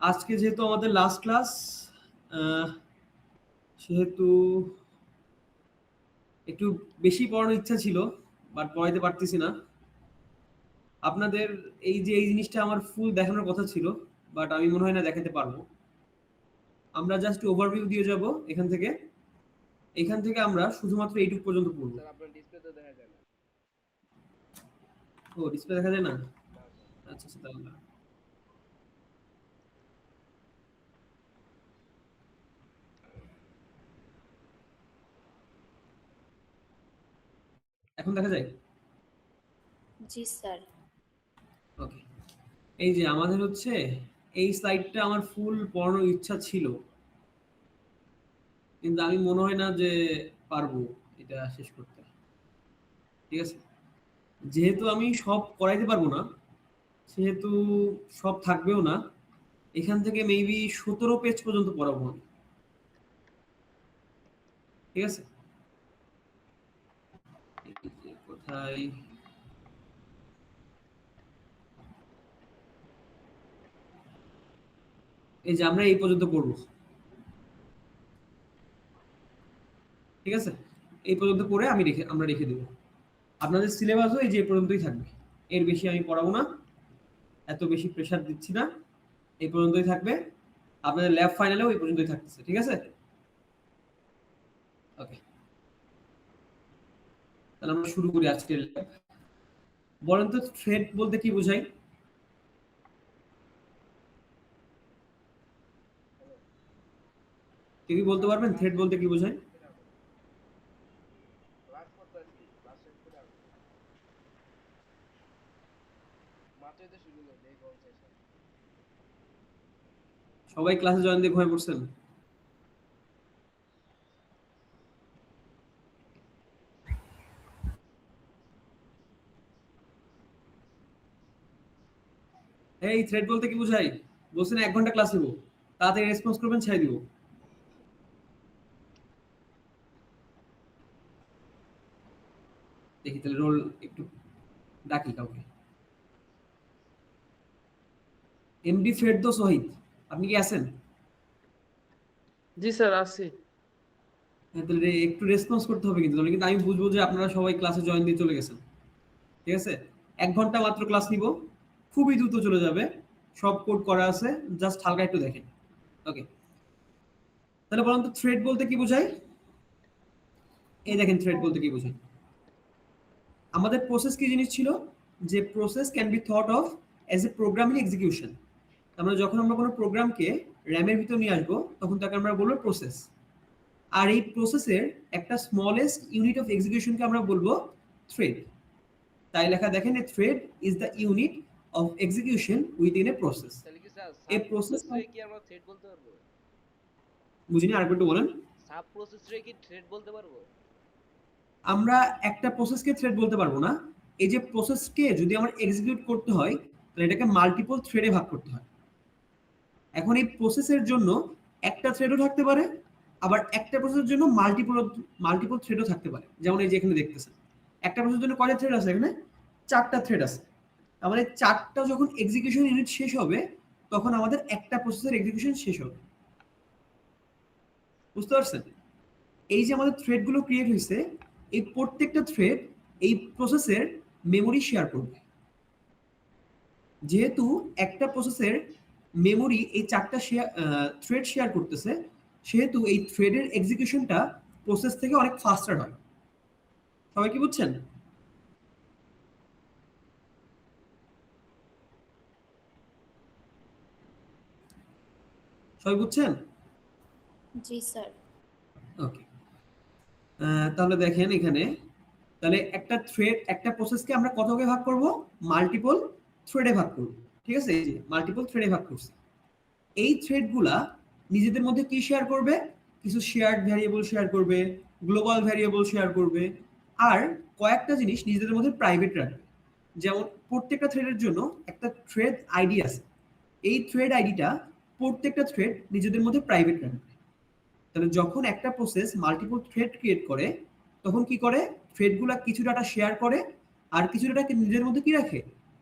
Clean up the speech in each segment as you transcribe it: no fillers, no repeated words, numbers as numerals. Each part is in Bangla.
আজকে যেহেতু আমাদের লাস্ট ক্লাস, সেহেতু একটু বেশি পড়ানোর ইচ্ছা ছিল, বাট পড়াইতে পারতেছি না। আপনাদের এই জিনিসটা আমার ফুল দেখানোর কথা ছিল, বাট আমি মনে হয় না দেখাতে পারবো। আমরা জাস্ট ওভারভিউ দিয়ে যাব এখান থেকে আমরা শুধুমাত্র এইটুকু পর্যন্ত পড়বো। স্যার আপনার ডিসপ্লে তো দেখা যায় না। ও, ডিসপ্লে দেখা যায় না? না স্যার। আচ্ছা আচ্ছা, তাহলে এখন দেখা যায়? জি স্যার। ওকে, এই যে আমাদের হচ্ছে এই স্লাইডটা আমার ফুল পড়ানোর ইচ্ছা ছিল, কিন্তু আমি মনে হয় না যে পারবো এটা শেষ করতে। ঠিক আছে, যেহেতু আমি সব করাইতে পারবো না, সেহেতু সব থাকবেও না। এখান থেকে মেবি 17 পেজ পর্যন্ত পড়াবো আমি। ঠিক আছে, এই যে কোথায় এই যে আমরা এই পর্যন্ত পড়বো। ঠিক আছে, এই পর্যন্ত পড়ে আমরা রেখে দেবো। আপনাদের সিলেবাসও এই যে এই পর্যন্তই থাকবে, এর বেশি আমি পড়াবো না, এত বেশি প্রেশার দিচ্ছি না, এই পর্যন্তই থাকবে। আপনাদের ল্যাব ফাইনালেও এই পর্যন্তই থাকতেছে। ঠিক আছে, ওকে, তাহলে আমরা শুরু করি আজকের ল্যাব। বলেন তো থ্রেড বলতে কি বোঝায়? কেউ কি বলতে পারবেন থ্রেড বলতে কি বোঝায়? ক্লাস করতেছি, ক্লাস শেষ করে আসবো। মাত্রই তো শুরু হলো এই কোন সেশন। সবাই ক্লাসে জয়েন দিয়ে ঘুমিয়ে পড়ছেন? এই থ্রেড বলতে কি বোঝায়? বলছেন 1 ঘন্টা ক্লাস নেবো, তাড়াতাড়ি রেসপন্স করবেন, ছেড়ে দিব। দেখি তাহলে রোল একটু ডাকি কাউকে। এমডি ফেরদৌস ওয়াহিদ, আপনি কি আছেন? জি স্যার আছি। হ্যাঁ, তাহলে একটু রেসপন্স করতে হবে, কিন্তু তাহলে কিন্তু আমি বুঝবো যে আপনারা সবাই ক্লাসে জয়েন দিয়ে চলে গেছেন। ঠিক আছে, 1 ঘন্টা মাত্র ক্লাস নিব, খুবই দ্রুত চলে যাবে, সব কোড করা আছে, জাস্ট হালকা একটু দেখেন। ওকে, তাহলে বলুন তো থ্রেড বলতে কি বোঝায়? এই দেখেন থ্রেড বলতে কি বোঝায়। আমাদের প্রসেস কি জিনিস ছিল, যে process can be thought of as a programming execution. আমরা যখন আমরা কোনো প্রোগ্রামকে র্যামের ভিতর নিয়ে আসবো, তখন তাকে আমরা বলবো প্রসেস। আর এই প্রসেসের একটা স্মলেস্ট ইউনিট অফ এক্সিকিউশনকে আমরা বলবো থ্রেড। তাই লেখা দেখেন, a thread is the unit of execution within a process. তাহলে কি স্যার এ সাব প্রসেস প্রসেসরে কি আমরা থ্রেড বলতে পারবো? বুঝিনি, আরেকবার একটু বলেন। সাব প্রসেসরে কি থ্রেড বলতে পারবো? আমরা একটা প্রসেসকে থ্রেড বলতে পারবো না। এই যে প্রসেসকে যদি আমার এক্সিকিউট করতে হয়, তাহলে এটাকে মাল্টিপল থ্রেডে ভাগ করতে হয়। এখন এই প্রসেসের জন্য একটা থ্রেডও থাকতে পারে, আবার একটা প্রসেসের জন্য মাল্টিপল থ্রেডও থাকতে পারে। যেমন এই যে এখানে দেখতেছেন, একটা প্রসেসের জন্য কয়টা থ্রেড আছে? এখানে 4টা থ্রেড আছে। আমাদের 4টা যখন এক্সিকিউশন ইউনিট শেষ হবে, তখন আমাদের একটা প্রসেসের এক্সিকিউশন শেষ হবে। বুঝতে পারছেন? এই যে আমাদের থ্রেডগুলো ক্রিয়েট হয়েছে, এই প্রত্যেকটা থ্রেড এই প্রসেসের মেমোরি শেয়ার করবে। যেহেতু একটা প্রসেসের মেমোরি এই 4টা থ্রেড শেয়ার করতেছে, সেহেতু এই থ্রেডের এক্সিকিউশনটা প্রসেস থেকে অনেক ফাস্টার হয়। সবাই কি বুঝছেন? সবাই বুঝছেন? জি স্যার। ওকে, তাহলে দেখেন এখানে, তাহলে একটা প্রসেসকে আমরা কত ভাগে ভাগ করব? মাল্টিপল থ্রেডে ভাগ করব। ঠিক আছে, এই যে মাল্টিপল থ্রেডে ভাগ করছি। এই থ্রেডগুলা নিজেদের মধ্যে কি শেয়ার করবে? কিছু শেয়ার্ড ভ্যারিয়েবল শেয়ার করবে, গ্লোবাল ভ্যারিয়েবল শেয়ার করবে, আর কয়েকটা জিনিস নিজেদের মধ্যে প্রাইভেট রাখবে। যেমন প্রত্যেকটা থ্রেডের জন্য একটা থ্রেড আইডি আছে, এই থ্রেড আইডিটা প্রত্যেকটা থ্রেড নিজেদের মধ্যে প্রাইভেট রাখবে। তাহলে যখন একটা প্রসেস মাল্টিপল থ্রেড ক্রিয়েট করে, তখন কি করে? থ্রেডগুলা কিছু ডাটা শেয়ার করে, আর কিছু ডাটা নিজের মধ্যে কি রাখে?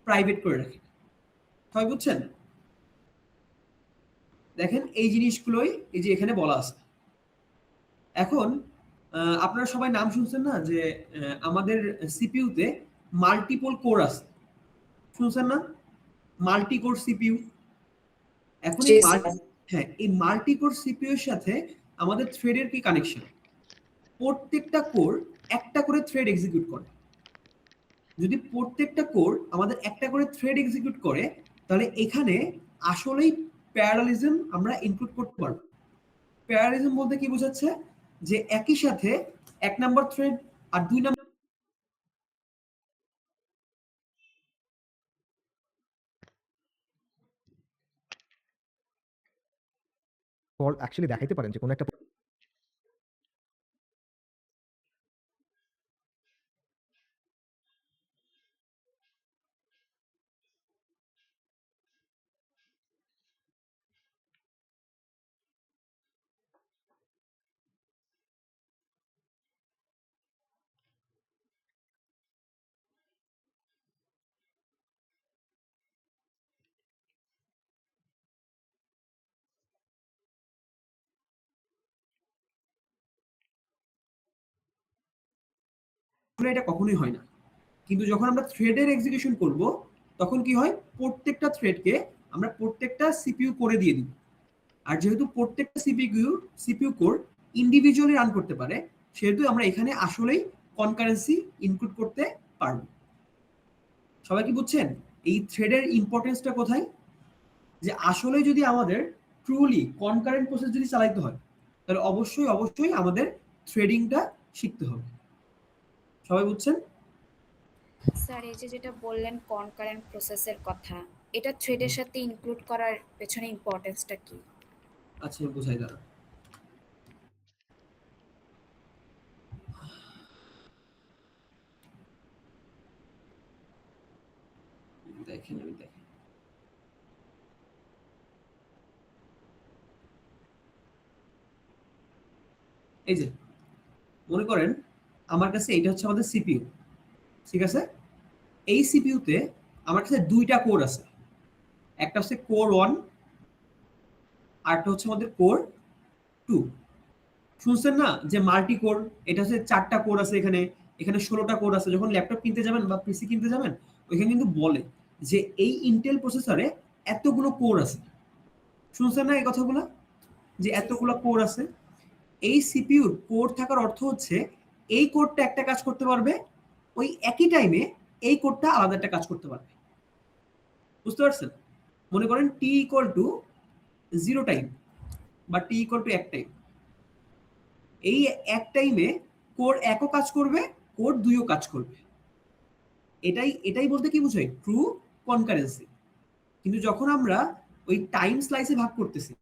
প্রাইভেট করে রাখে। সবাই বুঝছেন? দেখেন এই জিনিসগুলোই এই যে এখানে বলা আছে। এখন আপনারা সবাই নাম শুনছেন না যে আমাদের সিপিইউতে মাল্টিপল কোর আছে, শুনছেন না? Multi core CPU. এখন জি এই স্যার। হ্যাঁ, এই মাল্টি কোর সিপিইউ এর সাথে আমাদের থ্রেডের কি কানেকশন? প্রত্যেকটা কোর একটা করে থ্রেড এক্সিকিউট করে। যদি প্রত্যেকটা কোর আমাদের একটা করে থ্রেড এক্সিকিউট করে, তাহলে এখানে আসলেই প্যারালালিজম আমরা ইনক্লুড করতে পারবো। প্যারালালিজম বলতে কি বোঝাচ্ছে? যে একই সাথে 1 নাম্বার থ্রেড আর 2 নাম্বার ফল্ট অ্যাকচুয়ালি দেখাইতে পারেন যে কোনো একটা এটা কখনোই হয় না। কিন্তু যখন আমরা থ্রেডের এক্সিকিউশন করব, তখন কি হয়? প্রত্যেকটা থ্রেডকে আমরা প্রত্যেকটা সিপিইউ করে দিয়ে দিই। আর যেহেতু প্রত্যেকটা সিপিইউ কোর ইন্ডিভিজুয়ালি রান করতে পারে, সেহেতু আমরা এখানে আসলেই কনকারেন্সি ইনক্লুড করতে পারবো। সবাই কি বুঝছেন এই থ্রেডের ইম্পর্টেন্সটা কোথায়? যে আসলে যদি আমাদের ট্রুলি কনকারেন্ট প্রসেস যদি চালাইতে হয়, তাহলে অবশ্যই আমাদের থ্রেডিংটা শিখতে হবে। সবাই বুঝছেন? স্যার এই যে যেটা বললেন কনকারেন্ট প্রসেসের কথা, এটা থ্রেডের সাথে ইনক্লুড করার পেছনে ইম্পর্টেন্সটা কি? আচ্ছা, বোঝাই দাঁড়া। দেখেন আমি দেখেন, এই যে মনে করেন আমার কাছে এটা হচ্ছে আমাদের সিপিইউ, ঠিক আছে? এই সিপিইউতে আমার কাছে দুইটা কোর আছে, একটা হচ্ছে কোর 1 আর একটা হচ্ছে আমাদের কোর 2। শুনছেন না যে মাল্টি কোর? এটা হচ্ছে 4টা কোর আছে এখানে, এখানে 16টা কোর আছে। যখন ল্যাপটপ কিনতে যাবেন বা পিসি কিনতে যাবেন, ওইখানে কিন্তু বলে যে এই ইন্টেল প্রসেসরে এতগুলো কোর আছে। শুনছেন না এই কথাগুলো যে এতগুলো কোর আছে? এই সিপিইউর কোর থাকার অর্থ হচ্ছে এই কোডটা একটা কাজ করতে পারবে, ওই একই টাইমে এই কোডটা আলাদা একটা কাজ করতে পারবে। বুঝতে পারছেন? মনে করেন টি ইকুয়াল টু 0 টাইম বা টি ইকুয়াল টু 1 টাইম, এই এক টাইমে কোর 1ও কাজ করবে, কোর 2ও কাজ করবে। এটাই বলতে কি বোঝায়? True concurrency. কিন্তু যখন আমরা ওই টাইম স্লাইসে ভাগ করতেছি,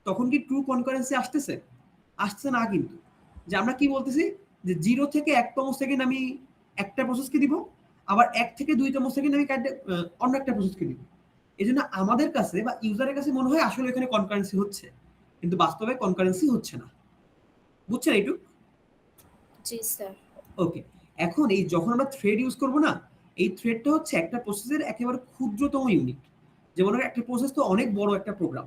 তখন কি ট্রু কনকারেন্সি আসতেছে? আসছে না। কিন্তু যে আমরা কি বলতেছি যে 0 থেকে 1তম সেকেন্ড আমি একটা প্রসেসকে দিব, আবার 1 থেকে 2তম সেকেন্ড আমি অন্য একটা প্রসেসকে দিব। এই জন্য আমাদের কাছে বা ইউজারের কাছে মনে হয় আসলে এখানে কনকারেন্সি হচ্ছে, কিন্তু বাস্তবে কনকারেন্সি হচ্ছে না। বুঝছেন এইটুকু? জি স্যার। ওকে, এখন এই যখন আমরা থ্রেড ইউজ করব না, এই থ্রেডটা হচ্ছে একটা প্রসেসের একেবারে ক্ষুদ্রতম ইউনিট। যেমন একটা প্রসেস তো অনেক বড় একটা প্রোগ্রাম,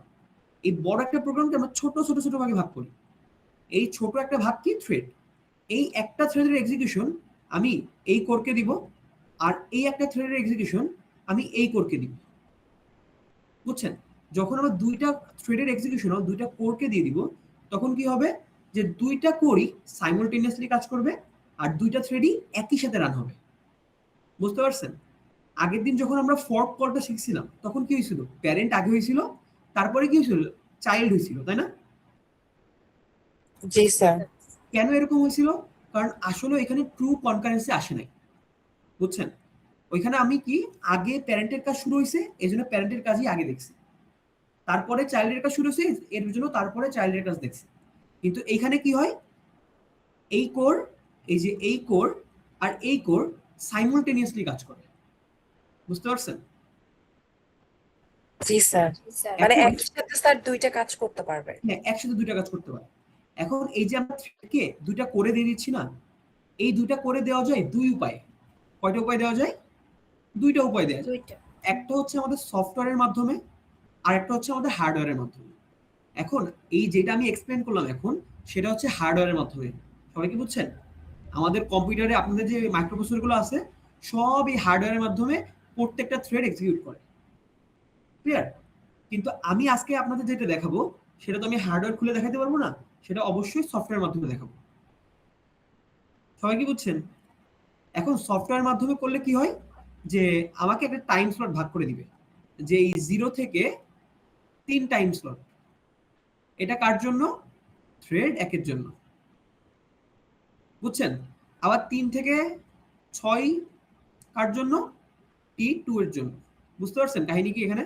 এই বড় একটা প্রোগ্রামকে আমরা ছোট ছোট ছোট ভাগে ভাগ করি। এই ছোট একটা ভাগ কি? থ্রেড। এই একটা থ্রেডের এক্সিকিউশন আমি এই কোরকে দিব, আর এই একটা থ্রেডের এক্সিকিউশন আমি এই কোরকে দিব। বুঝছেন? যখন আমরা দুইটা থ্রেডের এক্সিকিউশন দুইটা কোরকে দিয়ে দিব, তখন কি হবে? যে দুইটা কোরই সাইমultaneously কাজ করবে, আর দুইটা থ্রেডই একই সাথে রান হবে। বুঝতে পারছেন? আগের দিন যখন আমরা ফর্ক কলটা শিখছিলাম, তখন কি হয়েছিল? প্যারেন্ট আগে হয়েছিল, তারপরে কি হয়েছিল? চাইল্ড হয়েছিল, তাই না? জি স্যার। কেন এরকম হয়েছিল? কারণ আসলে এখানে ট্রু কনকারেন্সি আসে নাই। বুঝছেন? ওইখানে আমি কি আগে প্যারেন্টের কাজ শুরু হয়েছে, এই জন্য প্যারেন্টের কাজই আগে দেখছি, তারপরে চাইল্ডের কাজ শুরু হয়েছে এর জন্য তারপরে চাইল্ডের কাজ দেখছি। কিন্তু এইখানে কি হয়? এই কোর, এই যে এই কোর আর এই কোর সাইমultaneously কাজ করে। বুঝতে পারছেন? জি স্যার। জি স্যার। মানে এখন একই সাথে স্যার দুইটা কাজ করতে পারবে। হ্যাঁ, একসাথে দুইটা কাজ করতে পারে। এখন এই যে আমরা থ্রেডকে দুইটা করে দিয়ে দিচ্ছি না, এই দুইটা করে দেওয়া যায় দুই উপায়ে। কয়টা উপায় দেওয়া যায়? দুইটা উপায় দেওয়া যায়। দুইটা। একটা হচ্ছে আমাদের সফটওয়্যারের মাধ্যমে, আর একটা হচ্ছে আমাদের হার্ডওয়্যারের মাধ্যমে। এখন এই যেটা আমি এক্সপ্লেন করলাম এখন, সেটা হচ্ছে হার্ডওয়্যারের মাধ্যমে। সবাই কি বুঝছেন? আমাদের কম্পিউটারে আপনাদের যে মাইক্রোপ্রসেসরগুলো আছে, সব এই হার্ডওয়্যারের মাধ্যমে প্রত্যেকটা থ্রেড এক্সিকিউট করে। ক্লিয়ার? কিন্তু আমি আজকে আপনাদের যেটা দেখাবো, সেটা তো আমি হার্ডওয়্যার খুলে দেখাতে পারবো না, সেটা অবশ্যই সফটওয়্যার মাধ্যমে দেখাবো। সবাই কি বুঝছেন? এখন সফটওয়্যার মাধ্যমে করলে কি হয়, যে আমাকে একটা টাইম স্লট ভাগ করে দিবে, যে এই 0 থেকে 3 টাইম স্লট। এটা কার জন্য? থ্রেড 1 এর জন্য। বুঝছেন? আবার 3 থেকে 6 কার জন্য? T2 এর জন্য। বুঝতে পারছেন কাহিনী কি এখানে?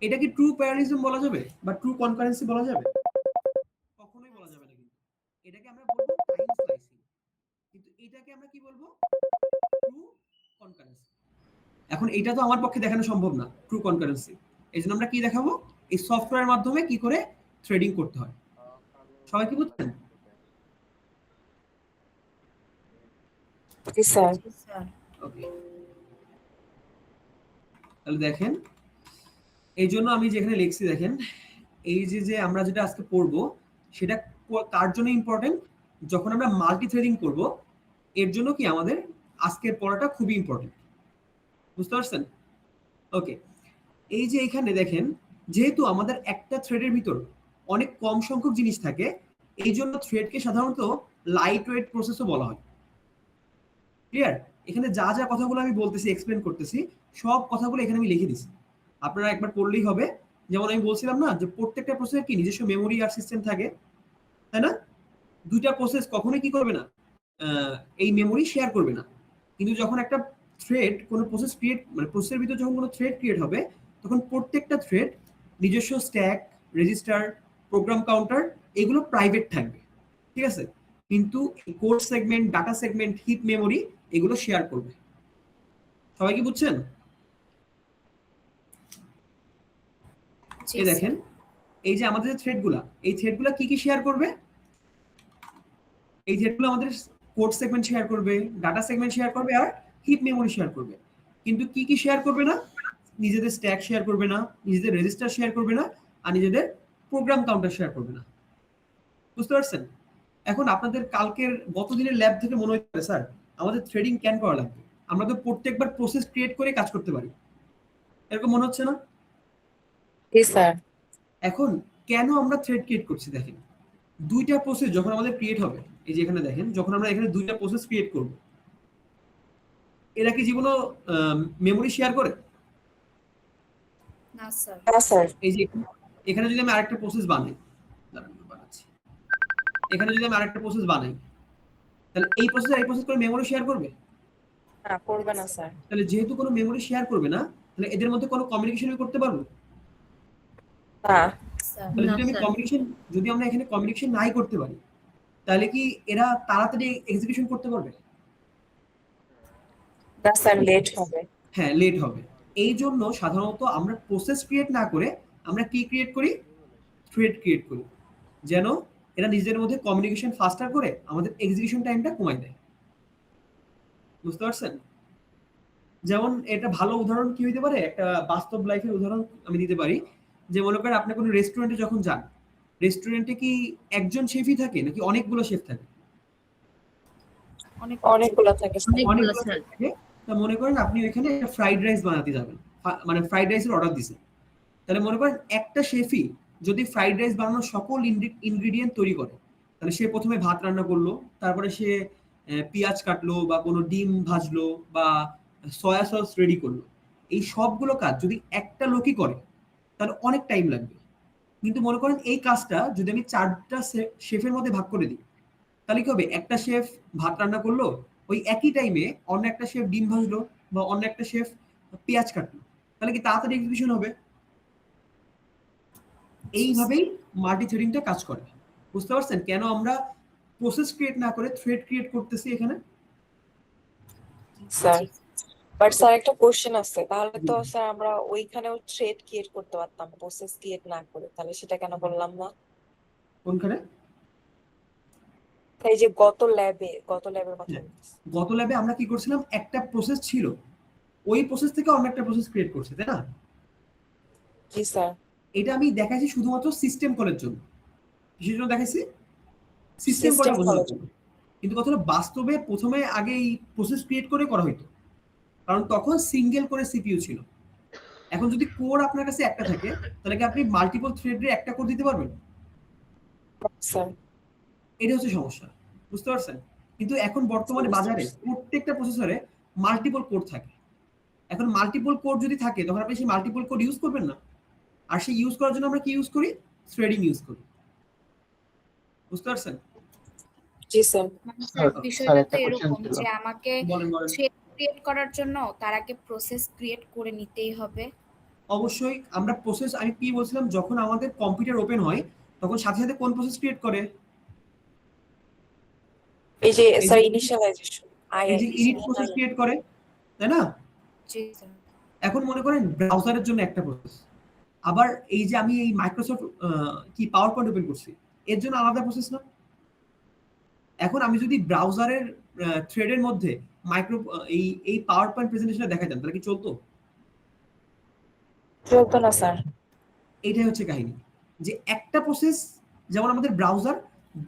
এটা কি ট্রু প্যারালিজম বলা যাবে বা ট্রু কনকারেন্সি বলা যাবে? কখনোই বলা যাবে না। কিন্তু এটাকে আমরা বলবো টাইম স্লাইসিং, কিন্তু এটাকে আমরা কি বলবো? True concurrency. এখন এটা তো আমার পক্ষে দেখানো সম্ভব না ট্রু কনকারেন্সি। এজন্য আমরা কি দেখাবো? এই সফটওয়্যার মাধ্যমে কি করে থ্রেডিং করতে হয়। সবাই কি বুঝছেন? জি স্যার। ওকে, তাহলে দেখেন, এই জন্য আমি যেখানে লিখছি দেখেন, এই যে আমরা যেটা আজকে পড়বো, সেটা কার জন্য ইম্পর্টেন্ট? যখন আমরা মাল্টি থ্রেডিং করব, এর জন্য কি আমাদের আজকের পড়াটা খুবই ইম্পর্টেন্ট। বুঝতে পারছেন? ওকে, এই যে এখানে দেখেন, যেহেতু আমাদের একটা থ্রেডের ভিতর অনেক কম সংখ্যক জিনিস থাকে, এই জন্য থ্রেডকে সাধারণত লাইট ওয়েট প্রসেসও বলা হয়। ক্লিয়ার? এখানে যা যা কথাগুলো আমি বলতেছি, এক্সপ্লেন করতেছি, সব কথাগুলো এখানে আমি লিখে দিছি, আপনারা একবার পড়লেই হবে। যেমন আমি বলছিলাম না, যে প্রত্যেকটা প্রসেসের কি নিজস্ব মেমোরি আর সিস্টেম থাকে, তাই না? দুইটা প্রসেস কখনোই কি করবে না, এই মেমোরি শেয়ার করবে না। কিন্তু যখন একটা থ্রেড কোনো প্রসেস ক্রিয়েট, মানে প্রসেসের ভিতর যখন কোনো থ্রেড ক্রিয়েট হবে, তখন প্রত্যেকটা থ্রেড নিজস্ব স্ট্যাক, রেজিস্টার, প্রোগ্রাম কাউন্টার, এগুলো প্রাইভেট থাকবে। ঠিক আছে? কিন্তু code segment, data segment, heap memory, এগুলো শেয়ার করবে। সবাই কি বুঝছেন? এই দেখেন, এই যে আমাদের থ্রেডগুলা, এই থ্রেডগুলা কি কি শেয়ার করবে? এই থ্রেডগুলো আমাদের কোড সেগমেন্ট শেয়ার করবে, ডাটা সেগমেন্ট শেয়ার করবে, আর হিপ মেমোরি শেয়ার করবে। কিন্তু কি কি শেয়ার করবে না? নিজেদের স্ট্যাক শেয়ার করবে না, নিজেদের রেজিস্টার শেয়ার করবে না, আর নিজেদের প্রোগ্রাম কাউন্টার শেয়ার করবে না। বুঝতে পারছেন? এখন আপনাদের কালকের গত দিনের ল্যাব থেকে মনে হচ্ছে, স্যার আমাদের থ্রেডিং কেন করা লাগবে? আমরা তো প্রত্যেকবার প্রসেস ক্রিয়েট করে কাজ করতে পারি, এরকম মনে হচ্ছে না? জি স্যার। এখন কেন আমরা থ্রেড ক্রিয়েট করছি? দেখেন, দুইটা প্রসেস যখন আমাদের ক্রিয়েট হবে, এই যে এখানে দেখেন, যখন আমরা এখানে দুইটা প্রসেস ক্রিয়েট করব, এরা কি জীবনও মেমোরি শেয়ার করে? না স্যার। না স্যার। এই যে এখানে যদি আমি আরেকটা প্রসেস বানাই, বানাচ্ছি, এখানে যদি আমি আরেকটা প্রসেস বানাই, তাহলে এই প্রসেস আর এই প্রসেস করে মেমোরি শেয়ার করবে? না, করবে না স্যার। তাহলে যেহেতু কোনো মেমোরি শেয়ার করবে না, তাহলে এদের মধ্যে কোনো কমিউনিকেশন করতে পারবো? না। তাহলে যদি আমরা এখানে কমিউনিকেশন নাই করতে পারি, তাহলে কি এরা তাড়াতাড়ি এক্সিকিউশন করতে পারবে? না স্যার, লেট হবে। হ্যাঁ, লেট হবে। এই জন্য সাধারণত আমরা প্রসেস ক্রিয়েট না করে আমরা কি ক্রিয়েট করি? থ্রেড ক্রিয়েট করি, যেন এরা নিজেদের মধ্যে কমিউনিকেশন ফাস্টার করে আমাদের এক্সিকিউশন টাইমটা কমায় দেয়। বুঝতে পারছেন? যেমন এটা ভালো উদাহরণ কি হইতে পারে, একটা বাস্তব লাইফের উদাহরণ আমি দিতে পারি। যে মনে করেন আপনি কোনো রেস্টুরেন্টে যখন যান, রেস্টুরেন্টে কি একজন শেফই থাকে নাকি অনেকগুলো শেফ থাকে? অনেকগুলো থাকে স্যার। অনেকগুলো শেফ থাকে। তা মনে করেন আপনি ওইখানে একটা ফ্রাইড রাইস বানাতে যাবেন, মানে ফ্রাইড রাইসের অর্ডার দিছেন। তাহলে মনে করেন একটা শেফই যদি ফ্রাইড রাইস বানানোর সকল ইনগ্রিডিয়েন্ট তৈরি করে, তাহলে সে প্রথমে ভাত রান্না করলো, তারপরে সে পেঁয়াজ কাটলো বা কোনো ডিম ভাজলো বা সয়া সস রেডি করলো। এই সবগুলো কাজ যদি একটা লোকই করে, তাহলে অনেক টাইম লাগবে। কিন্তু মনে করেন এই কাজটা যদি আমি 4টা শেফের মধ্যে ভাগ করে দিই, তাহলে কি হবে? একটা শেফ ভাত রান্না করলো, ওই একই টাইমে অন্য একটা শেফ ডিম ভাজলো বা অন্য একটা শেফ পেঁয়াজ কাটলো, তাহলে কি তাড়াতাড়ি এক্সিকিউশন হবে? এইভাবেই মাল্টি থ্রেডিংটা কাজ করে। বুঝতে পারছেন কেন আমরা প্রসেস ক্রিয়েট না করে থ্রেড ক্রিয়েট করতেছি এখানে? স্যার, বাট স্যার একটা কোশ্চেন আছে, তাহলে তো স্যার আমরা ওইখানেও থ্রেড ক্রিয়েট করতে পারতাম প্রসেস ক্রিয়েট না করে, তাহলে সেটা কেন বললাম না? কোনখানে? এই যে গত ল্যাবের কথা বলছি। গত ল্যাবে আমরা কি করছিলাম, একটা প্রসেস ছিল, ওই প্রসেস থেকে অন্য একটা প্রসেস ক্রিয়েট করছি, তাই না? জি স্যার। এটা আমি দেখাইছি শুধুমাত্র সিস্টেম কলের জন্য। কিসের জন্য দেখাইছি? সিস্টেম কলটা System বোঝানোর কলের জন্য। কিন্তু কথা হলো বাস্তবে প্রথমে আগে এই প্রসেস ক্রিয়েট করে করা হইতো, কারণ তখন সিঙ্গেল করে সিপিইউ ছিল। এখন যদি কোর আপনার কাছে একটা থাকে, তাহলে কি আপনি মাল্টিপল থ্রেডে একটা কোর দিতে পারবেন? স্যার। এটা হচ্ছে সমস্যা, বুঝতে পারছেন? কিন্তু এখন বর্তমানে বুঝতে বাজারে পারছি। প্রত্যেকটা প্রসেসরে মাল্টিপল কোর থাকে। এখন মাল্টিপল কোর যদি থাকে, তখন আপনি সেই মাল্টিপল কোর ইউজ করবেন না। আর সেই ইউজ করার জন্য আমরা কি ইউজ করি? থ্রেডিং ইউজ করি, বুঝতে পারছেন? জি স্যার। মানে স্যার স্যার বিষয়টা তো একটা কোশ্চেন এরকম ছিল। যে আমাকে বলেন বলেন। থ্রেড ক্রিয়েট করার জন্য তার আগে প্রসেস ক্রিয়েট করে নিতেই হবে। অবশ্যই আমরা প্রসেস, আমি কি বলছিলাম, যখন আমাদের কম্পিউটার ওপেন হয় তখন সাথে সাথে কোন প্রসেস ক্রিয়েট করে? এই যে এই স্যার যে ইনিশিয়ালাইজেশন, এই যে ইনিট প্রসেস ক্রিয়েট করে, তাই না? জি স্যার। এখন মনে করেন ব্রাউজারের জন্য একটা প্রসেস, আবার এই যে আমি এই মাইক্রোসফট কি পাওয়ার পয়েন্ট ওপেন করছি, এর জন্য আলাদা প্রসেস না? এখন আমি যদি ব্রাউজারের থ্রেডের মধ্যে মাইক্রো এই পাওয়ার পয়েন্ট প্রেজেন্টেশনটা দেখাইতাম, তাহলে কি চলতো? চলতো না স্যার। এইটাই হচ্ছে কাহিনী, যে একটা প্রসেস, যেমন আমাদের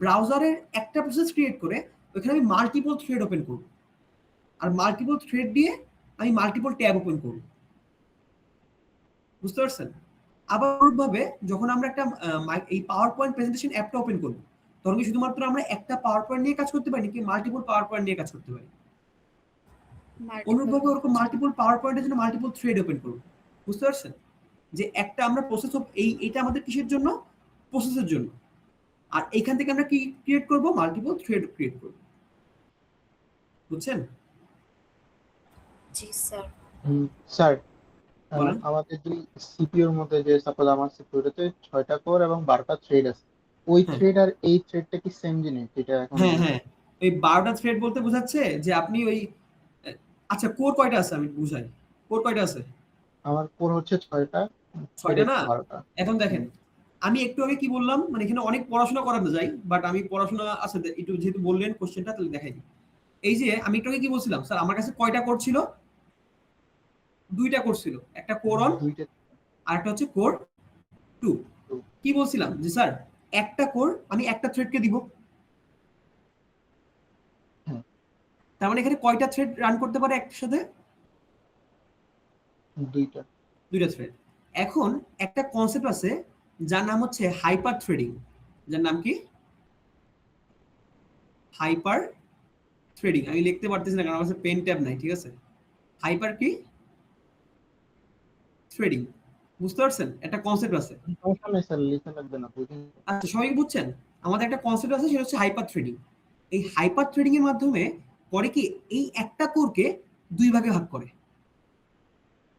ব্রাউজারের একটা প্রসেস ক্রিয়েট করে ওখানে আমি মাল্টিপল থ্রেড ওপেন করব, আর মাল্টিপল থ্রেড দিয়ে আমি মাল্টিপল ট্যাব ওপেন করব, বুঝতে পারছেন? আবার অনুরূপভাবে যখন আমরা একটা এই পাওয়ার পয়েন্ট প্রেজেন্টেশন অ্যাপটা ওপেন করব, তখন কি শুধুমাত্র আমরা একটা পাওয়ার পয়েন্ট নিয়ে কাজ করতে পারি, নাকি মাল্টিপল পাওয়ার পয়েন্ট নিয়ে কাজ করতে পারি? অনুরূপভাবে ওরকম মাল্টিপল পাওয়ার পয়েন্টের জন্য মাল্টিপল থ্রেড ওপেন করব, বুঝতে পারছেন? যে একটা আমরা প্রসেস এইটা আমাদের কিসের জন্য? প্রসেসের জন্য। আর এইখান থেকে আমরা কি ক্রিয়েট করব? মাল্টিপল থ্রেড ক্রিয়েট করব, বুঝছেন? জি স্যার। স্যার বলেন। আমাদের যে সিপিইউর মধ্যে, যে সাপোজ আমার সিপিইউতে 6টা কোর এবং 12টা থ্রেড আছে, ওই হ্যাঁ। থ্রেড আর এই থ্রেডটা কি সেম জিনিস? যেটা এখন হ্যাঁ হ্যাঁ, এই 12টা থ্রেড বলতে বোঝাচ্ছে যে আপনি ওই আচ্ছা, কোর কয়টা আছে আমি বুঝাই। কোর কয়টা আছে? আমার কোর হচ্ছে 6টা, 6টা না? 12টা। এখন দেখেন, আমি একটু আগে কি বললাম, মানে এখানে অনেক পড়াশোনা করাতে যাই, বাট আমি পড়াশোনা আছে একটু, যেহেতু বললেন কোশ্চেনটা, তাহলে দেখাই দিই। এই যে আমি একটু আগে কি বলছিলাম, স্যার আমার কাছে কয়টা কোর ছিল? 2টা কোর ছিল, একটা কোর অন দুইটা। আর একটা হচ্ছে কোর 2। কি বলছিলাম যে স্যার একটা কোর আমি একটা থ্রেডকে দিব, হ্যাঁ। তার মানে এখানে কয়টা থ্রেড রান করতে পারে একসাথে? দুইটা। 2টা থ্রেড। এখন একটা কনসেপ্ট আছে যার নাম হচ্ছে হাইপার থ্রেডিং। যার নাম কি? Hyper threading. আমি লিখতে পারতেছি না কারণ আমার কাছে পেন ট্যাব নাই, ঠিক আছে? হাইপার কি? থ্রেডিং, বুঝতে পারছেন? একটা কনসেপ্ট আছে। সমস্যা নেই স্যার, লিখে লাগবে না, বুঝুন। আচ্ছা, সবাই কি বুঝছেন? আমাদের একটা কনসেপ্ট আছে, সেটা হচ্ছে হাইপার থ্রেডিং। এই হাইপার থ্রেডিং এর মাধ্যমে করে কি, এই একটা কোরকে 2 ভাগে ভাগ করে,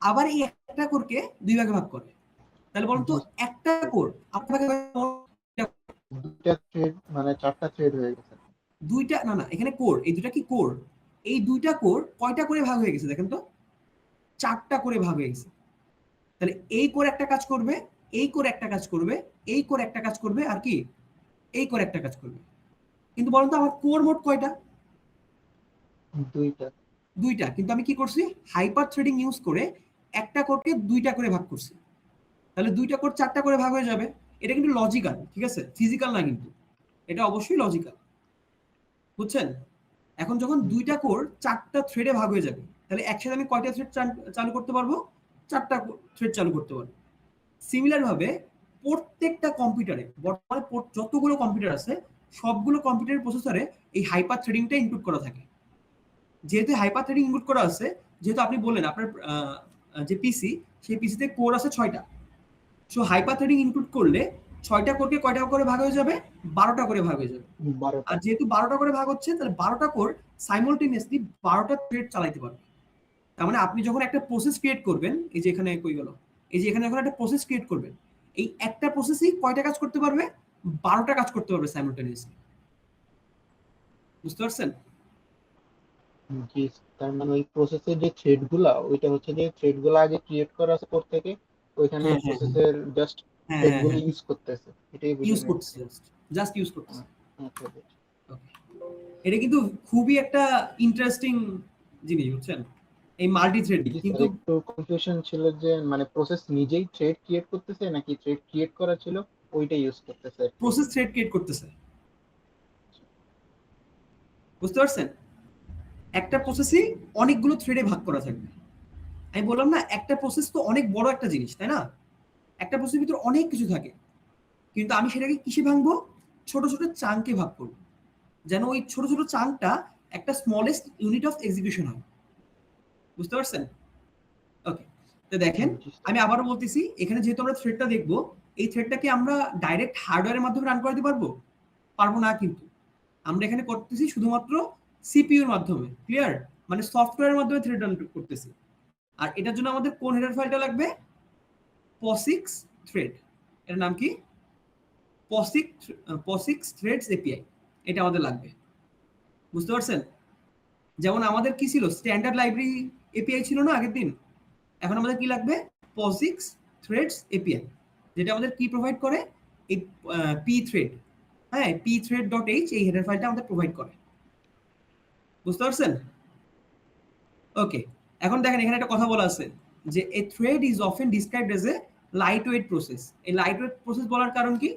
আবার এই একটা কোরকে 2 ভাগে ভাগ করে। তাহলে বলুন তো, একটা কোর আপনার ভাগে দুইটা থ্রেড মানে 4টা থ্রেড হয়ে গেছে। দুইটা না না, এখানে কোর, এই দুটা কি কোর? এই 2টা কোর কয়টা করে ভাগ হয়ে গেছে দেখেন তো? 4টা করে ভাগ হয়ে গেছে। তাহলে এই কোর একটা কাজ করবে, এই কোর একটা কাজ করবে, এই কোর একটা কাজ করবে, আর কি এই কোর একটা কাজ করবে। কিন্তু বলুন তো আমার কোর মোট কয়টা? দুইটা। 2টা। কিন্তু আমি কি করছি? হাইপার থ্রেডিং ইউজ করে একটা কোরকে 2টা করে ভাগ করছি। তাহলে 2টা কোর 4টা করে ভাগ হয়ে যাবে। এটা কিন্তু লজিক্যাল, ঠিক আছে? ফিজিক্যাল না কিন্তু, এটা অবশ্যই লজিক্যাল, বুঝছেন? এখন যখন 2টা কোর 4টা থ্রেডে ভাগ হয়ে যাবে, তাহলে একসাথে আমি কয়টা থ্রেড চালু করতে পারবো? 4টা থ্রেড চালু করতে পারবো। সিমিলার ভাবে প্রত্যেকটা কম্পিউটারে বর্তমানে যতগুলো কম্পিউটার আছে, সবগুলো কম্পিউটারের প্রসেসরে এই হাইপার থ্রেডিংটা ইনক্লুড করা থাকে। যেহেতু হাইপার থ্রেডিং ইনক্লুড করা আছে, যেহেতু আপনি বললেন আপনার যে পিসি, সেই পিসিতে কোর আছে 6টা, সো হাইপার থ্রেডিং ইনক্লুড করলে 6টা কোরকে কয়টা করে ভাগ হয়ে যাবে? 12টা করে ভাগ হয়ে যাবে। 12টা। আর যেহেতু 12টা করে ভাগ হচ্ছে, তাহলে 12টা কোর সাইমultaneously 12টা থ্রেড চালাতে পারবে। তার মানে আপনি যখন একটা প্রসেস ক্রিয়েট করবেন, এই যে এখানে কই গেল, এই যে এখানে যখন একটা প্রসেস ক্রিয়েট করবেন, এই একটা প্রসেসই কয়টা কাজ করতে পারবে? 12টা কাজ করতে পারবে সাইমultaneously, বুঝতে পারছেন? জি, তার মানে ওই প্রসেসের যে থ্রেড গুলা, ওইটা হচ্ছে যে থ্রেড গুলা আগে ক্রিয়েট করা আছে কোর থেকে, ওইখানে প্রসেসের জাস্ট থ্রেড গুলো ইউজ করতেছে, এটাই ইউজ বুঝিয়ে করতেছে, জাস্ট ইউজ করতেছে। আচ্ছা। এটা কিন্তু খুবই একটা ইন্টারেস্টিং জিনিস, বুঝছেন? এই মাল্টি থ্রেডিং। জি স্যার, কিন্তু একটু কনফিউশন ছিল যে মানে প্রসেস নিজেই থ্রেড ক্রিয়েট করতেছে নাকি থ্রেড ক্রিয়েট করা ছিল ওইটা ইউজ করতেছে আর কি। প্রসেস থ্রেড ক্রিয়েট করতেছে, বুঝতে পারছেন? একটা প্রসেসই অনেকগুলো থ্রেডে ভাগ করা থাকবে। আমি বললাম না, একটা প্রসেস তো অনেক বড় একটা জিনিস, তাই না? একটা প্রসেসের ভিতরে অনেক কিছু থাকে, কিন্তু আমি সেটাকে কিসে ভাঙবো? ছোট ছোট চাঙ্কে ভাগ করবো, যেন ওই ছোট ছোট চাঙ্কটা একটা স্মলেস্ট ইউনিট অফ এক্সিকিউশন হয়। বুঝতে পারছেন? ওকে, তো দেখেন জি স্যার। আমি আবারও বলতেছি, এখানে যেহেতু আমরা থ্রেডটা দেখবো, এই থ্রেডটাকে আমরা ডাইরেক্ট হার্ডওয়্যারের মাধ্যমে রান করাতে পারবো? পারবো না, কিন্তু আমরা এখানে করতেছি শুধুমাত্র সিপিইউর মাধ্যমে। ক্লিয়ার? মানে সফটওয়্যারের মাধ্যমে থ্রেড রান করতেছি। আর এটার জন্য আমাদের কোন হেডার ফাইলটা লাগবে? POSIX thread. এর নাম কি? POSIX থ্রেডস এপিআই, এটা আমাদের লাগবে। বুঝতে পারছেন? যেমন আমাদের কি ছিল, স্ট্যান্ডার্ড লাইব্রেরি এপিআই ছিল না আগের দিন, এখন আমাদের কি লাগবে? POSIX থ্রেডস এপিআই, যেটা আমাদের কি প্রোভাইড করে? এই পি থ্রেড, হ্যাঁ, pthread.h এই হেডার ফাইলটা আমাদের প্রোভাইড করে। বুঝতে পারছেন? ওকে, এখন দেখেন এখানে একটা কথা বলা আছে যে a thread is often described as a lightweight process. এই লাইট ওয়েট প্রসেস বলার কারণ কি?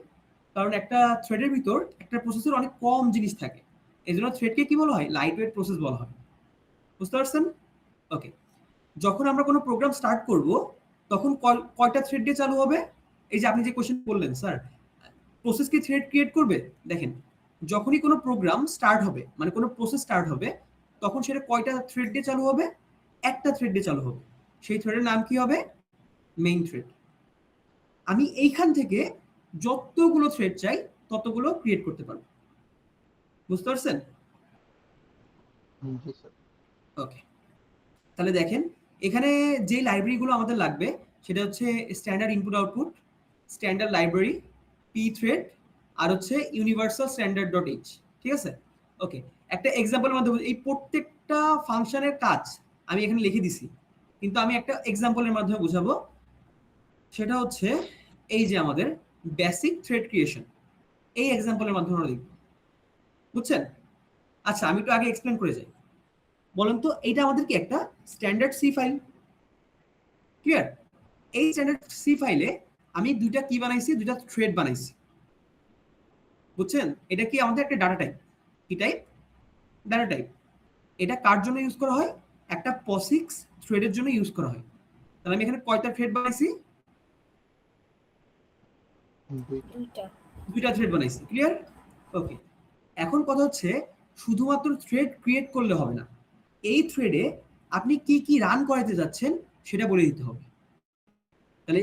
কারণ একটা থ্রেডের ভিতর একটা প্রসেসের অনেক কম জিনিস থাকে, এই জন্য থ্রেডকে কি বলা হয়? লাইট ওয়েট প্রসেস বলা হয়। বুঝতে পারছেন? ওকে, যখন আমরা কোনো প্রোগ্রাম স্টার্ট করব তখন কয়টা থ্রেড দিয়ে চালু হবে? এই যে আপনি যে কোশ্চেন করলেন, স্যার প্রসেস কি থ্রেড ক্রিয়েট করবে? দেখেন, যখনই কোনো প্রোগ্রাম স্টার্ট হবে, মানে কোনো প্রসেস স্টার্ট হবে, তখন সেটা কয়টা থ্রেড দিয়ে চালু হবে? একটা থ্রেড দিয়ে চালু হবে। সেই থ্রেডের নাম কি হবে? Main thread. আমি এইখান থেকে যতগুলো থ্রেড চাই ততগুলো ক্রিয়েট করতে পারবো। বুঝতে পারছেন? জি স্যার। ওকে, তাহলে দেখেন এখানে যে লাইব্রেরিগুলো আমাদের লাগবে সেটা হচ্ছে standard input output, standard library, P thread, আর হচ্ছে ইউনিভার্সাল স্ট্যান্ডার্ড ডট এইচ। ঠিক আছে? ওকে, একটা এক্সাম্পলের মাধ্যমে এই প্রত্যেকটা ফাংশনের কাজ আমি এখানে লিখে দিছি, কিন্তু আমি একটা এক্সাম্পলের মাধ্যমে বুঝাবো। সেটা হচ্ছে এই যে আমাদের বেসিক থ্রেড ক্রিয়েশন, এই এক্সাম্পলের মাধ্যমে আমরা লিখব। বুঝছেন? আচ্ছা, আমি একটু আগে এক্সপ্লেন করে যাই। বলেন তো, এইটা আমাদের কি একটা স্ট্যান্ডার্ড সি ফাইল। ক্লিয়ার? এই স্ট্যান্ডার্ড সি ফাইলে আমি দুইটা কি বানাইছি? দুইটা থ্রেড বানাইছি। বুঝছেন? এটা কি আমাদের একটা ডাটা টাইপ। কি টাইপ? Data type. এটা কার জন্য ইউজ করা হয়? একটা POSIX থ্রেডের জন্য ইউজ করা হয়। তাহলে আমি এখানে কয়টা থ্রেড বানাইছি? দুইটা। দুইটা থ্রেড বানাইছি। ক্লিয়ার? ওকে, এখন কথা হচ্ছে শুধুমাত্র থ্রেড ক্রিয়েট করলে হবে না, এই থ্রেডে আপনি কি কি রান করাতে যাচ্ছেন সেটা বলে দিতে হবে। তাহলে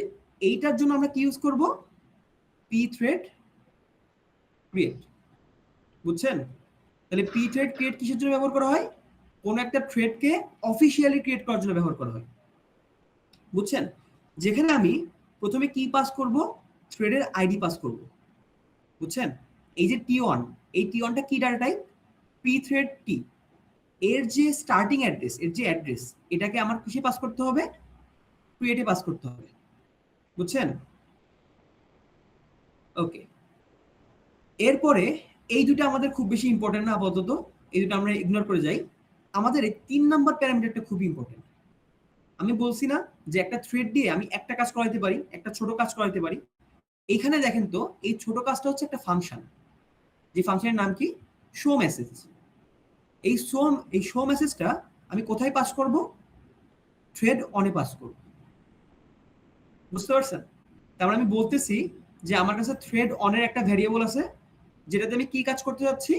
এইটার জন্য আমরা কি ইউজ করব? pthread create। বুঝছেন? তাহলে pthread create কিসের জন্য ব্যবহার করা হয়? কোন একটা থ্রেডকে অফিশিয়ালি ক্রিয়েট করার জন্য ব্যবহার করা হয়। বুঝছেন? যেখানে আমি প্রথমে কি পাস করব? থ্রেডের আইডি পাস করব। বুঝছেন? এই যে t1, এই t1টা কি ডাটা টাইপ? pthread t। এর যে স্টার্টিং অ্যাড্রেস, এর যে অ্যাড্রেস, এটাকে আমার কিসে পাস করতে হবে? ক্রিয়েটে পাস করতে হবে। বুঝছেন? ওকে, এরপরে এই দুটো আমাদের খুব বেশি ইম্পর্টেন্ট না আপাতত, এই দুটো আমরা ইগনোর করে যাই। আমাদের এই 3 নাম্বার প্যারামিটারটা খুব ইম্পর্টেন্ট। আমি বলছি না যে একটা থ্রেড দিয়ে আমি একটা কাজ করাইতে পারি, একটা ছোট কাজ করাইতে পারি। এইখানে দেখেন তো, এই ছোট কাজটা হচ্ছে একটা ফাংশন, যে ফাংশনের নাম কি? Show message. এই শো মেসেজটা আমি কোথায় পাস করব? থ্রেড অনে পাস করব। বুঝতে পারছেন? তারপর আমি বলতেছি যে আমার কাছে থ্রেড অনের একটা ভ্যারিয়েবল আছে, যেটাতে আমি কি কাজ করতে যাচ্ছি?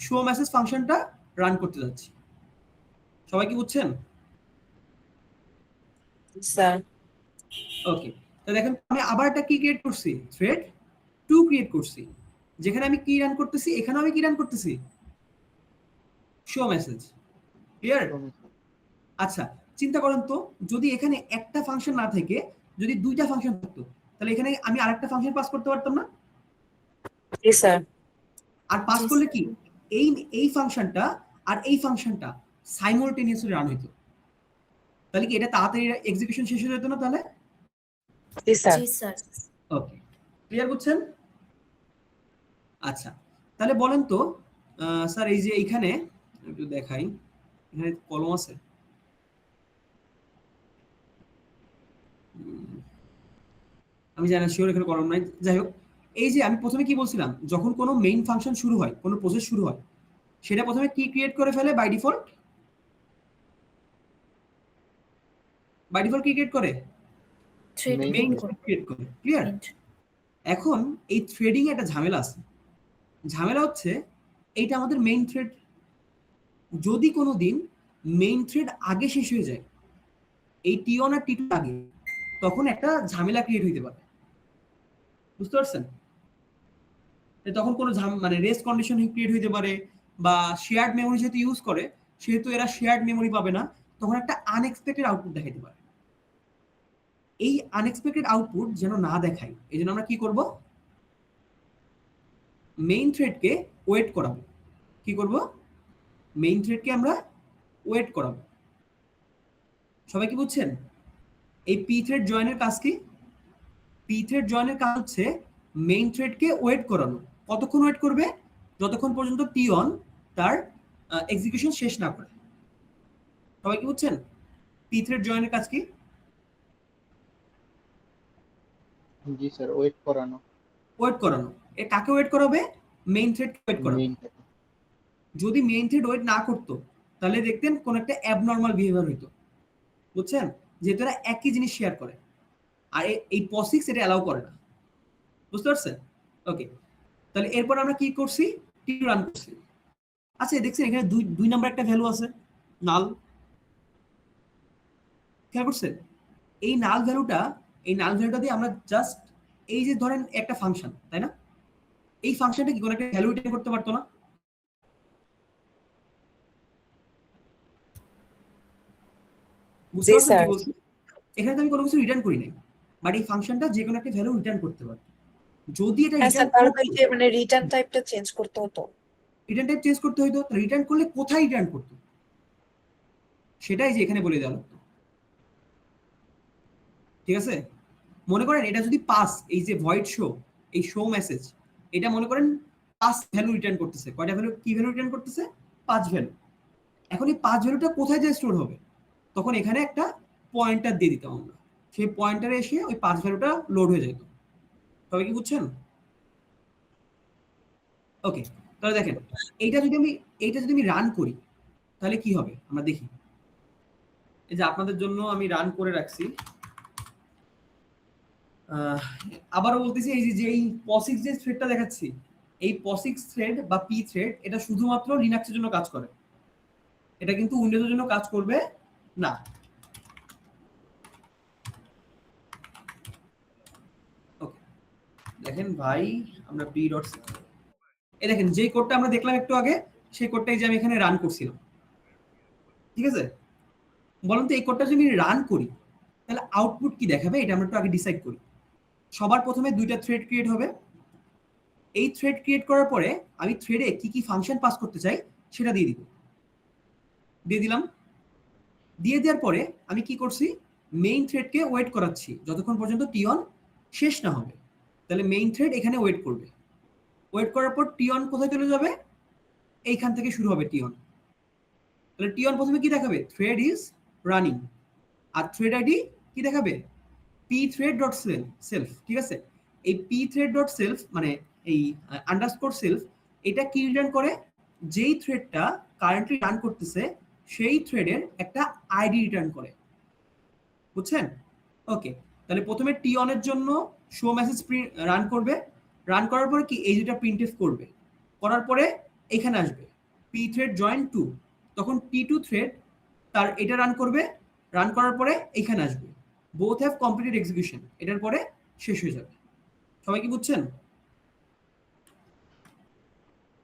শো মেসেজ ফাংশনটা রান করতে যাচ্ছি। সবাই কি বুঝছেন? স্যার। ওকে, তো দেখেন আমি আবার একটা কি ক্রিয়েট করছি? থ্রেড 2 ক্রিয়েট করছি, যেখানে আমি কি রান করতেছি? এখানে আমি কি রান করতেছি? Show message. ক্লিয়ার? আচ্ছা, চিন্তা করেন তো, যদি এখানে একটা ফাংশন না থেকে যদি দুইটা ফাংশন থাকতো, তাহলে এখানে আমি আরেকটা ফাংশন পাস করতে পারতাম না? জি স্যার। আর পাস করলে কি এই ফাংশনটা আর এই ফাংশনটা সাইমultaneously রান হইতো, তাহলে কি এটা তাড়াতাড়ি এক্সিকিউশন শেষ হয়ে যেত না তাহলে? জি স্যার। জি স্যার। ওকে, ক্লিয়ার? বুঝছেন? আচ্ছা, তাহলে বলেন তো স্যার, এই যে এইখানে একটু দেখাই, এখানে কলম আছে, আমি জানি শিওর এখানে কলম নাই, যাই হোক। এই যে আমি প্রথমে কি বলছিলাম, যখন কোনো মেইন ফাংশন শুরু হয়, কোনো প্রসেস শুরু হয়, সেটা প্রথমে কি ক্রিয়েট করে ফেলে বাই ডিফল্ট? বাই ডিফল্ট কি ক্রিয়েট করে? থ্রেড Main মেইন করে ক্রিয়েট করে। ক্লিয়ার? এখন এই থ্রেডিং এ একটা ঝামেলা আছে। ঝামেলা হচ্ছে এইটা আমাদের মেইন থ্রেড, যদি কোনো দিন মেইন থ্রেড আগে শেষ হয়ে যায়, এই T1 আর T2 আগে, তখন একটা ঝামেলা ক্রিয়েট হইতে পারে। বুঝতে পারছেন? তখন কোনো মানে রেস কন্ডিশন ক্রিয়েট হইতে পারে, বা শেয়ার্ড মেমোরি যেহেতু ইউজ করে সেহেতু এরা শেয়ার্ড মেমোরি পাবে না, তখন একটা আনএক্সপেক্টেড আউটপুট দেখাইতে পারে। এই আনএক্সপেক্টেড আউটপুট যেন না দেখায়, এই জন্য আমরা কি করব, মেইন থ্রেডকে ওয়েট করাবো। কি করব? মেইন থ্রেডকে আমরা ওয়েট করাবো। সবাই কি বুঝছেন? এই পি থ্রেড জয়েনের কাজ কি? পি থ্রেড জয়েনের কাজ হচ্ছে মেইন থ্রেডকে ওয়েট করানো। কতক্ষণ ওয়েট করবে? যতক্ষণ পর্যন্ত T1 তার এক্সিকিউশন শেষ না করে। সবাই কি বুঝছেন? পি থ্রেড জয়েনের কাজ কি? জি স্যার, ওয়েট করানো। ওয়েট করানো। এ কাকে ওয়েট করাবে? মেইন থ্রেডকে ওয়েট করাবে। মেইন যদি মেইন থ্রেড ওয়েট না করতো তাহলে দেখতেন কোন একটা অ্যাবনর্মাল বিহেভিয়ার হইতো। বুঝছেন? যেহেতু এরা একই জিনিস শেয়ার করে, আর এই POSIX এটা অ্যালাউ করে না। বুঝতে পারছেন? ওকে, তাহলে এরপর আমরা কি করছি? T2 রান করছি। আচ্ছা, দেখছেন এখানে দুই নাম্বার একটা ভ্যালু আছে, নাল। খেয়াল করছেন? এই নাল ভ্যালুটা দিয়ে আমরা জাস্ট, এই যে ধরেন একটা ফাংশন, তাই না? এই ফাংশনটা কি কোনো একটা ভ্যালু রিটার্ন করতে পারতো না? বুঝতে জি পারছেন স্যার। কি বলছি? এখানে তো আমি কোনো কিছু রিটার্ন করি নাই, বাট এই ফাংশনটা যে কোনো একটা ভ্যালু রিটার্ন করতে পারে। যদি এটা হ্যাঁ স্যার, রিটার্ন তাহলে ওই যে মানে রিটার্ন টাইপটা চেঞ্জ করতে হতো। রিটার্ন টাইপ চেঞ্জ করতে হইতো, রিটার্ন করলে কোথায় রিটার্ন করতো সেটাই যে এখানে বলে দেওয়া হতো। ঠিক আছে? মনে করেন এটা যদি পাস, এই যে ভয়েড শো, এই শো মেসেজ, এটা মনে করেন 5 ভ্যালু রিটার্ন করতেছে। কয়টা ভ্যালু, কি ভ্যালু রিটার্ন করতেছে? 5 ভ্যালু। এখন এই 5 ভ্যালুটা কোথায় যে স্টোর হবে? তখন এখানে একটা পয়েন্টার দিয়ে দিতাম আমরা, সেই পয়েন্টারে এসে ওই 5 ভ্যালুটা লোড হয়ে যেত। তবে কি বুঝছেন? ওকে, তাহলে দেখেন এইটা যদি আমি রান করি তাহলে কি হবে আমরা দেখি। এই যে আপনাদের জন্য আমি রান করে রাখছি। আবারও বলতেছি, এই POSIX যে থ্রেডটা দেখাচ্ছি, এই POSIX থ্রেড বা পি থ্রেড এটা শুধুমাত্র লিনাক্সের জন্য কাজ করে, এটা কিন্তু উইন্ডোজের জন্য কাজ করবে না। ওকে, দেখেন ভাই, আমরা p.c, এই দেখেন যে কোডটা আমরা দেখলাম একটু আগে, সেই কোডটাই যে আমি এখানে রান করছিলাম। ঠিক আছে? বলুন তো এই কোডটা যদি আমি রান করি তাহলে আউটপুট কি দেখাবে, এটা আমরা একটু আগে ডিসাইড করি। সবার প্রথমে 2টা থ্রেড ক্রিয়েট হবে। এই থ্রেড ক্রিয়েট করার পরে আমি থ্রেডে কি কি ফাংশন পাস করতে চাই সেটা দিয়ে দিলাম। দিয়ে দেওয়ার পরে আমি কি করছি, মেইন থ্রেডকে ওয়েট করাচ্ছি যতক্ষণ পর্যন্ত T1 শেষ না হবে। তাহলে মেইন থ্রেড এখানে ওয়েট করবে। ওয়েট করার পর T1 কোথায় চলে যাবে? এইখান থেকে শুরু হবে T1। তাহলে T1 প্রথমে কি দেখাবে? Thread is running. আর থ্রেড আইডি কি দেখাবে? pthread.self। ঠিক আছে? এই pthread.self মানে এই আন্ডারস্কোর সেলফ, এটা কি রিটার্ন করে? যেই থ্রেডটা কারেন্টলি রান করতেছে সেই থ্রেডের একটা আইডি রিটার্ন করে। বুঝছেন? ওকে, তাহলে প্রথমে T1 এর জন্য শো মেসেজ রান করবে। রান করার পরে কি এই দুটা প্রিন্টএফ করবে। করার পরে এখানে আসবে pthread join 2, তখন T2 থ্রেড তার এটা রান করবে। রান করার পরে এখানে আসবে both have completed execution, এটার পরে শেষ হয়ে যাবে। সবাই কি বুঝছেন?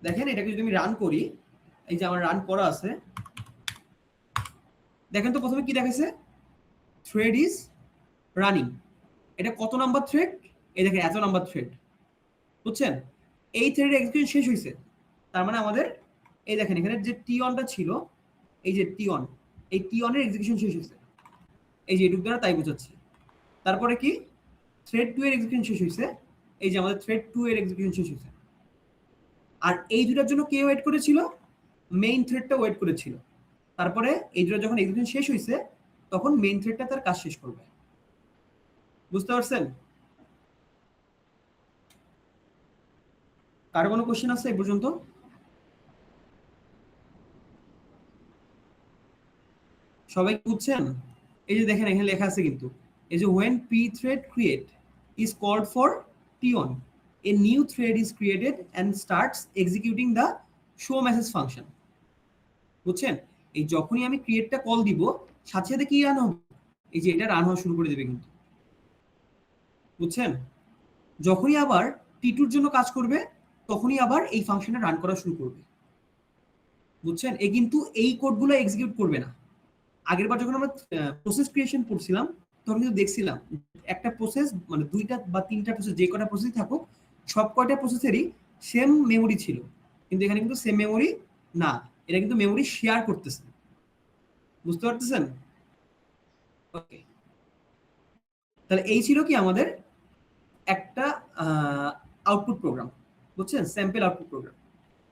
দেখেন এটাকে যদি আমি রান করি, এই যে আমার রান করা আছে, দেখেন তো প্রথমে কি দেখাচ্ছে? Thread is running. এটা কত নাম্বার থ্রেড? এই দেখেন এত নাম্বার থ্রেড। বুঝছেন? এই থ্রেডের এক্সিকিউশন শেষ হয়েছে, তার মানে আমাদের এই দেখেন এখানে যে T1টা ছিল, এই যে T1, এই T1 এর এক্সিকিউশন শেষ হয়েছে। এই যে এটুক দ্বারা তাই বোঝাচ্ছে। তারপরে কি? থ্রেড 2 এর এক্সিকিউশন শেষ হয়েছে। এই যে আমাদের থ্রেড 2 এর এক্সিকিউশন শেষ হয়েছে। আর এই দুটার জন্য কে ওয়েট করেছিল? মেইন থ্রেডটা ওয়েট করেছিল। তারপরে এই দুটো যখন এক্সিকিউশন শেষ হয়েছে তখন মেইন থ্রেডটা তার কাজ শেষ করবে। বুঝতে পারছেন? কারো কোনো কোশ্চেন আছে এই পর্যন্ত? সবাই বুঝছেন? এই যে দেখেন এখানে লেখা আছে কিন্তু, এই যে when pthread create is called for T1, a new thread is created and starts executing the show message function. বুঝছেন? এই যখনই আমি ক্রিয়েটটা কল দিব, সাথে সাথে কি রান হবে? এই যে এটা রান হওয়া শুরু করে দেবে কিন্তু। বুঝছেন? যখনই আবার T2 এর জন্য কাজ করবে, তখনই আবার এই ফাংশনটা রান করা শুরু করবে। বুঝছেন? এ কিন্তু এই কোডগুলো এক্সিকিউট করবে না। আগেরবার যখন আমরা প্রসেস ক্রিয়েশন করছিলাম, তখন কিন্তু দেখছিলাম একটা প্রসেস মানে 2টা বা 3টা প্রসেস, যে কটা প্রসেস থাকুক, সব কয়টা প্রসেসেরই সেম মেমোরি ছিল, কিন্তু এখানে কিন্তু সেম মেমোরি না, এটা কিন্তু মেমোরি শেয়ার করতেছে। বুঝতে পারতেছেন? ওকে, তাহলে এই ছিল কি আমাদের একটা আউটপুট প্রোগ্রাম। বুঝছেন? Sample output program.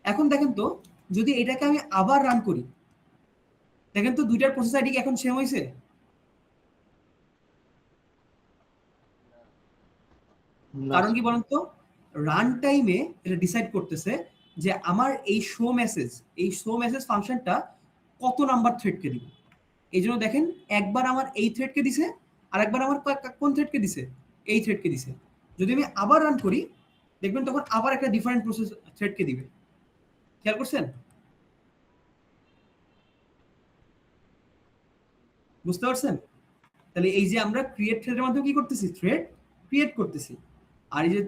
এখন দেখেন তো, যদি এটাকে আমি আবার রান করি, দেখেন তো দুইটার প্রসেস আইডি এখন সেম হয়েছে? কারণ কি বলেন তো, রান টাইমে এটা ডিসাইড করতেছে যে আমার এই শো মেসেজ ফাংশনটা কত নাম্বার থ্রেডকে দিব। এই জন্য দেখেন একবার আমার এই থ্রেডকে দিছে, আর একবার আমার কোন থ্রেডকে দিছে? এই থ্রেডকে দিছে। যদি আমি আবার রান করি, দেখবেন তখন আবার একটা ডিফারেন্ট প্রসেস থ্রেডকে দিবে। খেয়াল করছেন? বুঝতে পারছেন? তাহলে এই যে আমরা ক্রিয়েট থ্রেডের মাধ্যমে কি করতেছি? থ্রেড ক্রিয়েট করতেছি। আর এই যে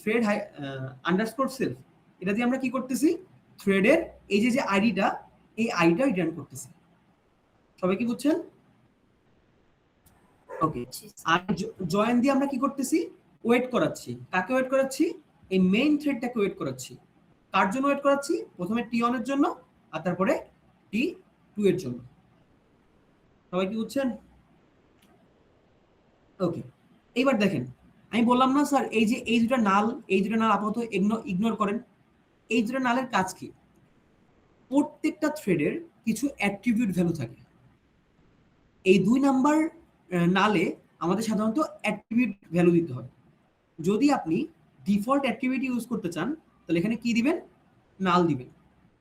থ্রেড আন্ডারস্কোর সেলফ, এটা দিয়ে আমরা কি করতেছি? থ্রেডের এই যে আইডিটা, এই আইডিটা রিটার্ন করতেছি। সবাই কি বুঝছেন? ওকে, আর জয়েন দিয়ে আমরা কি করতেছি? ওয়েট করাচ্ছি। কাকে ওয়েট করাচ্ছি? এই মেইন থ্রেডটাকে ওয়েট করাচ্ছি। কার জন্য ওয়েট করাচ্ছি? প্রথমে T1 এর জন্য, আর তারপরে T2 এর জন্য। সবাই কি বুঝছেন? ওকে, এইবার দেখেন, আমি বললাম না স্যার এই দুটো নাল আপাতত ইগনোর করেন। এই দুটো নালের কাজ কি? প্রত্যেকটা থ্রেডের কিছু অ্যাট্রিবিউট ভ্যালু থাকে। এই 2 নাম্বার নালে আমাদের সাধারণত অ্যাট্রিবিউট ভ্যালু দিতে হয়। যদি আপনি ডিফল্ট অ্যাট্রিবিউট ইউজ করতে চান, তাহলে এখানে কি দিবেন? নাল দিবেন।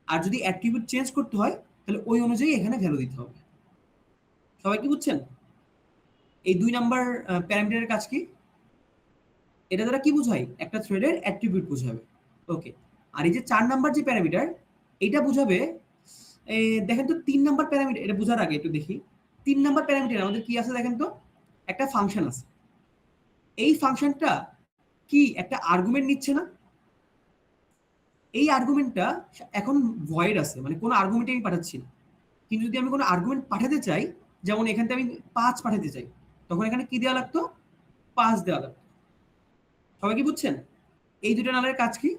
আর যদি অ্যাট্রিবিউট চেঞ্জ করতে হয়, তাহলে ওই অনুযায়ী এখানে ভ্যালু দিতে হবে। সবাই কি বুঝছেন? এই 2 নাম্বার প্যারামিটারের কাজ কি? এটা দ্বারা কি বোঝায়? একটা থ্রেডের অ্যাট্রিবিউট বোঝাবে। ওকে, আর এই যে 4 নাম্বার যে প্যারামিটার, এটা বোঝাবে, দেখেন তো 3 নাম্বার প্যারামিটার, এটা বোঝার আগে একটু দেখি 3 নাম্বার প্যারামিটার আমাদের কি আছে। দেখেন তো একটা ফাংশন আছে, এই ফাংশনটা কি একটা আর্গুমেন্ট নিচ্ছে না? এই আর্গুমেন্টটা এখন ভয়েড আছে, মানে কোনো আর্গুমেন্ট আমি পাঠাচ্ছি না। কিন্তু যদি আমি কোনো আর্গুমেন্ট পাঠাতে চাই, যেমন এখানটা আমি 5 পাঠাতে চাই, তখন এখানে কি দেওয়া লাগতো? 5 দেওয়া লাগতো। সবাই কি বুঝছেন? এই দুটো নালের কাজ কি?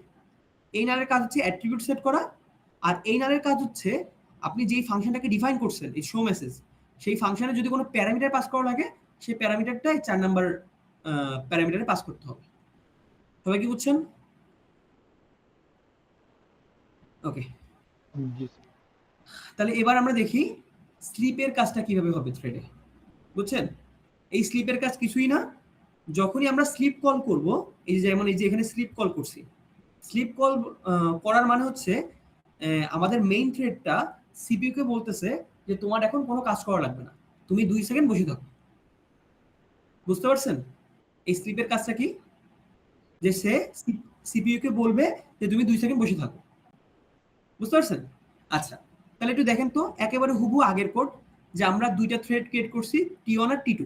এই নালের কাজ হচ্ছে অ্যাট্রিবিউট সেট করা, আর এই নালের কাজ হচ্ছে আপনি যেই ফাংশনটাকে ডিফাইন করছেন, এই শো মেসেজ, সেই ফাংশনে যদি কোনো প্যারামিটার পাস করা লাগে, সেই প্যারামিটারটা 4 নাম্বার প্যারামিটারে পাস করতে হবে। সবাই কি বুঝছেন? ওকে, তাহলে এবার আমরা দেখি স্লিপের কাজটা কিভাবে হবে থ্রেডে। বুঝছেন? এই স্লিপের কাজ কিছুই না, যখনই আমরা স্লিপ কল করব, এই যে যেমন এই যে এখানে স্লিপ কল করছি, স্লিপ কল করার মানে হচ্ছে আমাদের মেইন থ্রেডটা সিপিইউ কে বলতেছে যে তোমার এখন কোনো কাজ করা লাগবে না, তুমি 2 সেকেন্ড বসে থাকো। বুঝতে পারছেন? এই স্লিপের কাজটা কি? যে সে সিপিইউ কে বলবে যে তুমি 2 সেকেন্ড বসে থাকো। বুঝতে পারছেন? আচ্ছা, তাহলে একটু দেখেন তো একেবারে হুবহু আগের কোড, যে আমরা 2টা থ্রেড ক্রিয়েট করছি, T1 আর T2।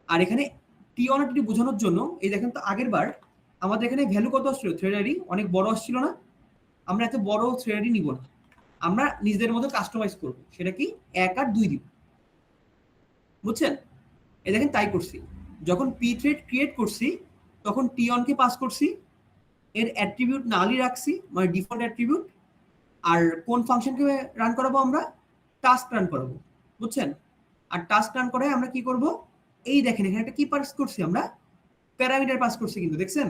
আর এখানে T1 আর T2 বোঝানোর জন্য এই দেখেন তো আগের বার আমাদের এখানে ভ্যালু কত আসছিল? থ্রেড আইডি অনেক বড় আসছিল না? আমরা এত বড় থ্রেড আইডি নিব না, আমরা নিজেদের মতো কাস্টমাইজ করব। সেটা কি? 1 আর 2 দিব। বুঝছেন? এই দেখেন তাই করছি। যখন P থ্রেড ক্রিয়েট করছি, তখন T1 কে পাস করছি, এর অ্যাট্রিবিউট নালই রাখছি, মানে ডিফল্ট অ্যাট্রিবিউট। আর কোন ফাংশনকে রান করাবো? আমরা টাস্ক রান করাবো। বুঝছেন? আর টাস্ক রান করায় আমরা কি করব? এই দেখেন এখানে একটা কি পাস করছি? আমরা প্যারামিটার পাস করছি, কিন্তু দেখছেন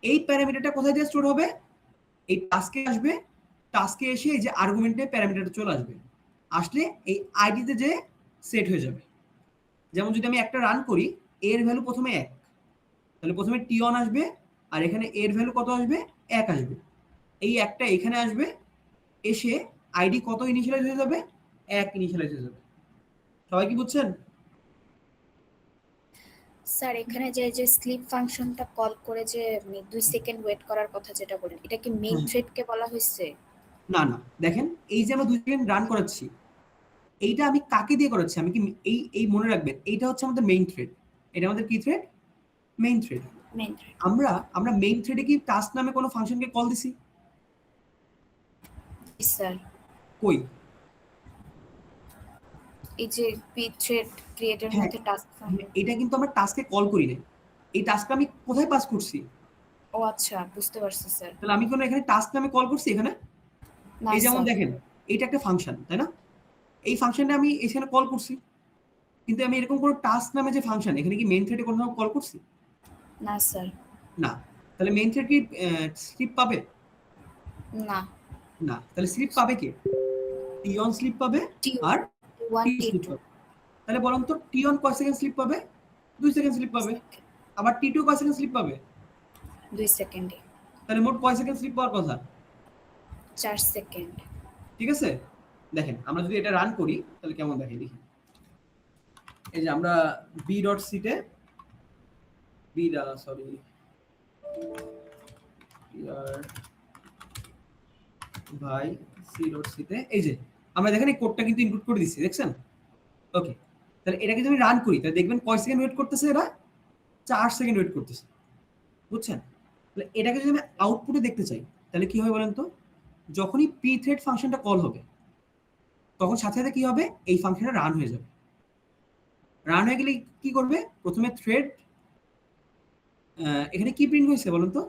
এই প্যারামিটারটা কোথায় দিয়ে স্টোর হবে? এই টাস্কে আসবে, টাস্কে এসে এই যে আর্গুমেন্টে প্যারামিটারটা চলে আসবে, আসলে এই আইডিতে যে সেট হয়ে যাবে। যেমন যদি আমি একটা রান করি, এর ভ্যালু প্রথমে 1, তাহলে প্রথমে টি অন আসবে, আর এখানে এর ভ্যালু কত আসবে, 1 আসবে। এই একটা এখানে আসবে, এসে আইডি কত ইনিশিয়ালাইজ হয়ে যাবে, 1 ইনিশিয়ালাইজ হয়ে যাবে। সবাই কি বুঝছেন? স্যার এখানে যে যে স্লিপ ফাংশনটা কল করে যে 2 সেকেন্ড ওয়েট করার কথা যেটা বলেন, এটা কি মেইন থ্রেডকে বলা হয়েছে? না না, দেখেন এই যে আমরা 2 সেকেন্ড রান করাচ্ছি, এইটা আমি কাকে দিয়ে করাচ্ছি, আমি কি এই মনে রাখবেন, এইটা হচ্ছে আমাদের মেইন থ্রেড। এটা আমাদের কি thread? Main thread. Main thread. আমরা মেইন থ্রেডে কি টাস্ক নামে কোনো ফাংশনকে কল দিছি? স্যার কই? এই যে পি থ্রেড ক্রিয়েটের হ্যাঁ, মধ্যে টাস্ক এটা কিন্তু আমরা টাস্কে কল করি না। এই টাস্কটা আমি কোথায় পাস করছি? ও আচ্ছা, বুঝতে পারছি স্যার। তাহলে আমি কোনো এখানে টাস্ক নামে কল করছি এখানে? না এই যেমন স্যার। দেখেন, এইটা একটা ফাংশন, তাই না? এই ফাংশনটা আমি এখানে কল করছি, কিন্তু আমি এরকম কোনো টাস্ক নামে যে ফাংশন, এখানে কি মেইন থ্রেডে কোথাও কল করছি? না স্যার। না। তাহলে মেইন থ্রেড কি স্লিপ পাবে? না। না। তাহলে স্লিপ পাবে কে? টি অন স্লিপ পাবে আর T1 টি স্লিপ T2 পাবে। তাহলে বলুন তো, টি অন কয় সেকেন্ড স্লিপ পাবে? 2 সেকেন্ড স্লিপ পাবে। আবার টি টু কয় সেকেন্ড স্লিপ পাবে? 2 সেকেন্ডে। তাহলে মোট কয় সেকেন্ড স্লিপ পাওয়ার কথা? 4 সেকেন্ড। ঠিক আছে? দেখেন আমরা যদি এটা রান করি তাহলে কেমন দেখে দেখি। এই যে আমরা বি ডট সিতে ভাই সি ডট সিতে এই যে আমরা দেখেন এই কোডটা কিন্তু ইনপুট করে দিচ্ছি, দেখছেন? ওকে, তাহলে এটাকে যদি আমি রান করি তাহলে দেখবেন কয় সেকেন্ড ওয়েট করতেছে, এরা 4 সেকেন্ড ওয়েট করতেছে। বুঝছেন? তাহলে এটাকে যদি আমি আউটপুটে দেখতে চাই তাহলে কি হবে বলেন তো? যখনই পি থ্রেড ফাংশনটা কল হবে তখন সাথে সাথে কি হবে, এই ফাংশনটা রান হয়ে যাবে। রান হয়ে গেলে কি করবে? প্রথমে থ্রেড, এখানে কি প্রিন্ট হয়েছে বলুন তো?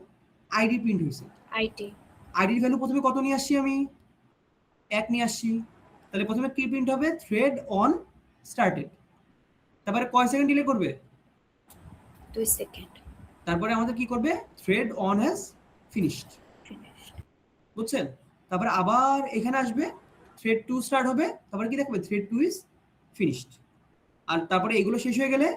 আইডি প্রিন্ট হয়েছে। আইটি। আইডির ভ্যালু প্রথমে কত নিয়ে আসছি আমি? 1 নিয়ে আসছি। তাহলে প্রথমে কি প্রিন্ট হবে? Thread one started. তারপরে কয় সেকেন্ড ডিলে করবে? 2 সেকেন্ড। তারপরে আমাদের কি করবে? Thread on has finished. Finished. বুঝছেন? তারপরে আবার এখানে আসবে, থ্রেড 2 স্টার্ট হবে, তারপরে কি দেখবে? Thread 2 is finished. আর তারপরে এগুলো শেষ হয়ে গেলে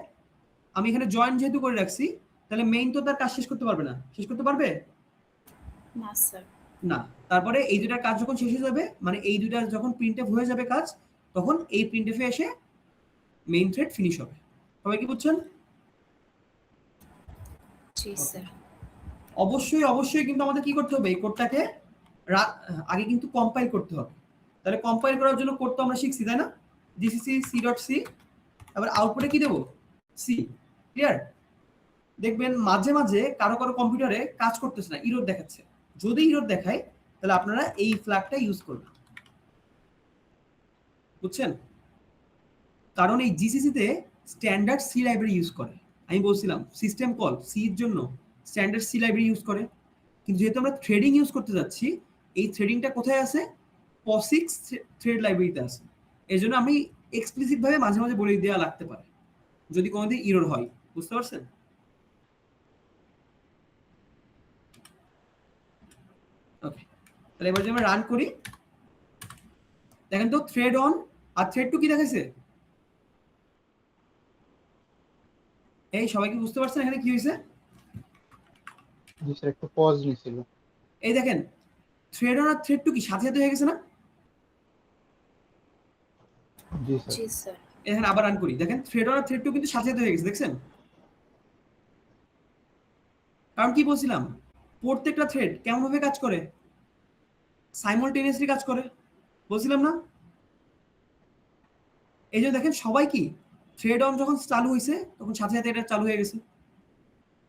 আমি এখানে জয়েন যেহেতু করে রাখছি, তাহলে মেইন তো তার কাজ শেষ করতে পারবে না। শেষ করতে পারবে না স্যার। না। তারপরে এই দুটার কাজ যখন শেষ হয়ে যাবে, মানে এই দুটা যখন প্রিন্টএফ হয়ে যাবে কাজ, তখন এই প্রিন্টএফে এসে মেইন থ্রেড ফিনিশ হবে। সবাই কি বুঝছেন? জি স্যার। অবশ্যই কিন্তু আমাদের কি করতে হবে? এই কোডটাকে আগে কিন্তু কম্পাইল করতে হবে। তাহলে কম্পাইল করার জন্য কোড তো আমরা শিখছি, তাই না? জিসিসি c.c, আবার আউটপুটে কি দেব? সি। ক্লিয়ার? দেখবেন মাঝে মাঝে কারো কম্পিউটারে কাজ করতেছে না, ইরর দেখাচ্ছে। যদি ইরর দেখায় তাহলে আপনারা এই ফ্ল্যাগটা ইউজ করবেন। বুঝছেন? কারণ এই জিসিসিতে স্ট্যান্ডার্ড সি লাইব্রেরি ইউজ করে। আমি বলছিলাম সিস্টেম কল সি এর জন্য স্ট্যান্ডার্ড সি লাইব্রেরি ইউজ করে, কিন্তু যেহেতু আমরা থ্রেডিং ইউজ করতে যাচ্ছি, এই থ্রেডিংটা কোথায় আছে? POSIX থ্রেড লাইব্রেরিতে আছে। এই জন্য আমি এক্সপ্লিসিট ভাবে মাঝে মাঝে বলে দেওয়া লাগতে পারে যদি কোনোদিন ইরর হয়। বুঝতে পারছেন? ওকে, তাহলে এবার যদি আমরা রান করি, দেখেন তো থ্রেড অন আর থ্রেড টু কি দেখাইছে? এই সবাই কি বুঝতে পারছেন এখানে কি হয়েছে? জি স্যার, একটু পজ নিছিল। এই দেখেন থ্রেড অন আর থ্রেড টু কি সাথে সাথে হয়ে গেছে না? জি স্যার। জি স্যার। এখানে আবার রান করি, দেখেন থ্রেড অন আর থ্রেড টু কিন্তু সাথে সাথে হয়ে গেছে, দেখছেন? কারণ কি বলছিলাম, প্রত্যেকটা থ্রেড কেমন ভাবে কাজ করে? সাইমultaneously কাজ করে, বলছিলাম না? এই যে দেখেন সবাই কি থ্রেড অন যখন চালু হয়েছে তখন সাথে সাথে এটা চালু হয়ে গেছে,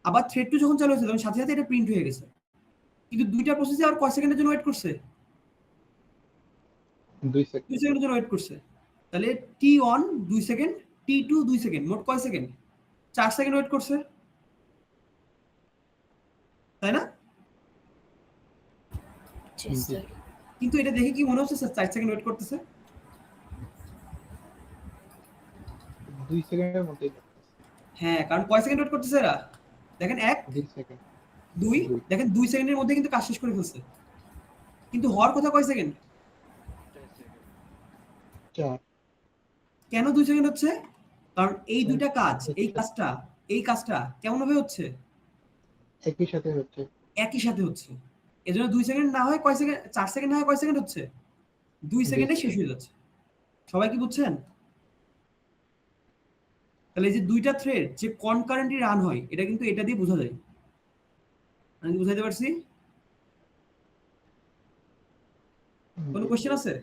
আবার থ্রেড টু যখন চালু হয়েছে তখন সাথে সাথে এটা প্রিন্ট হয়ে গেছে। কিন্তু দুইটা প্রসেসে আর কয় সেকেন্ডের জন্য ওয়েট করছে? 2 2 সেকেন্ডের জন্য ওয়েট করছে। তাহলে T one 2 second, T two 2 second, মোট কয় সেকেন্ড? 4 সেকেন্ড ওয়েট করছে, তাই না? জি স্যার। কিন্তু এটা দেখে কি মনে হচ্ছে স্যার 4 সেকেন্ড ওয়েট করতেছে? 2 সেকেন্ডের মধ্যেই হ্যাঁ, কারণ কয় সেকেন্ড ওয়েট করতেছে এরা? দেখেন 1 2 সেকেন্ড 2, দেখেন 2 সেকেন্ডের মধ্যে কিন্তু কাজ শেষ করে ফেলছে। কিন্তু হওয়ার কথা কয় সেকেন্ড? 4। কেন 2 সেকেন্ড হচ্ছে? কারণ এই দুইটা কাজ, এই কাজটা কেমন ভাবে হচ্ছে? একই সাথে হচ্ছে। একই সাথে হচ্ছে। এজন্য 2 সেকেন্ড না হয় কয় সেকেন্ড, 4 সেকেন্ড না হয় কয় সেকেন্ড হচ্ছে? 2 সেকেন্ডে শেষ হয়ে যাচ্ছে। সবাই কি বুঝছেন? তাহলে এই যে দুইটা থ্রেড যে কনকারেন্টলি রান হয়, এটা কিন্তু এটা দিয়ে বোঝা যায়। আমি কি বুঝাইতে পারছি? কোনো কোশ্চেন আছে?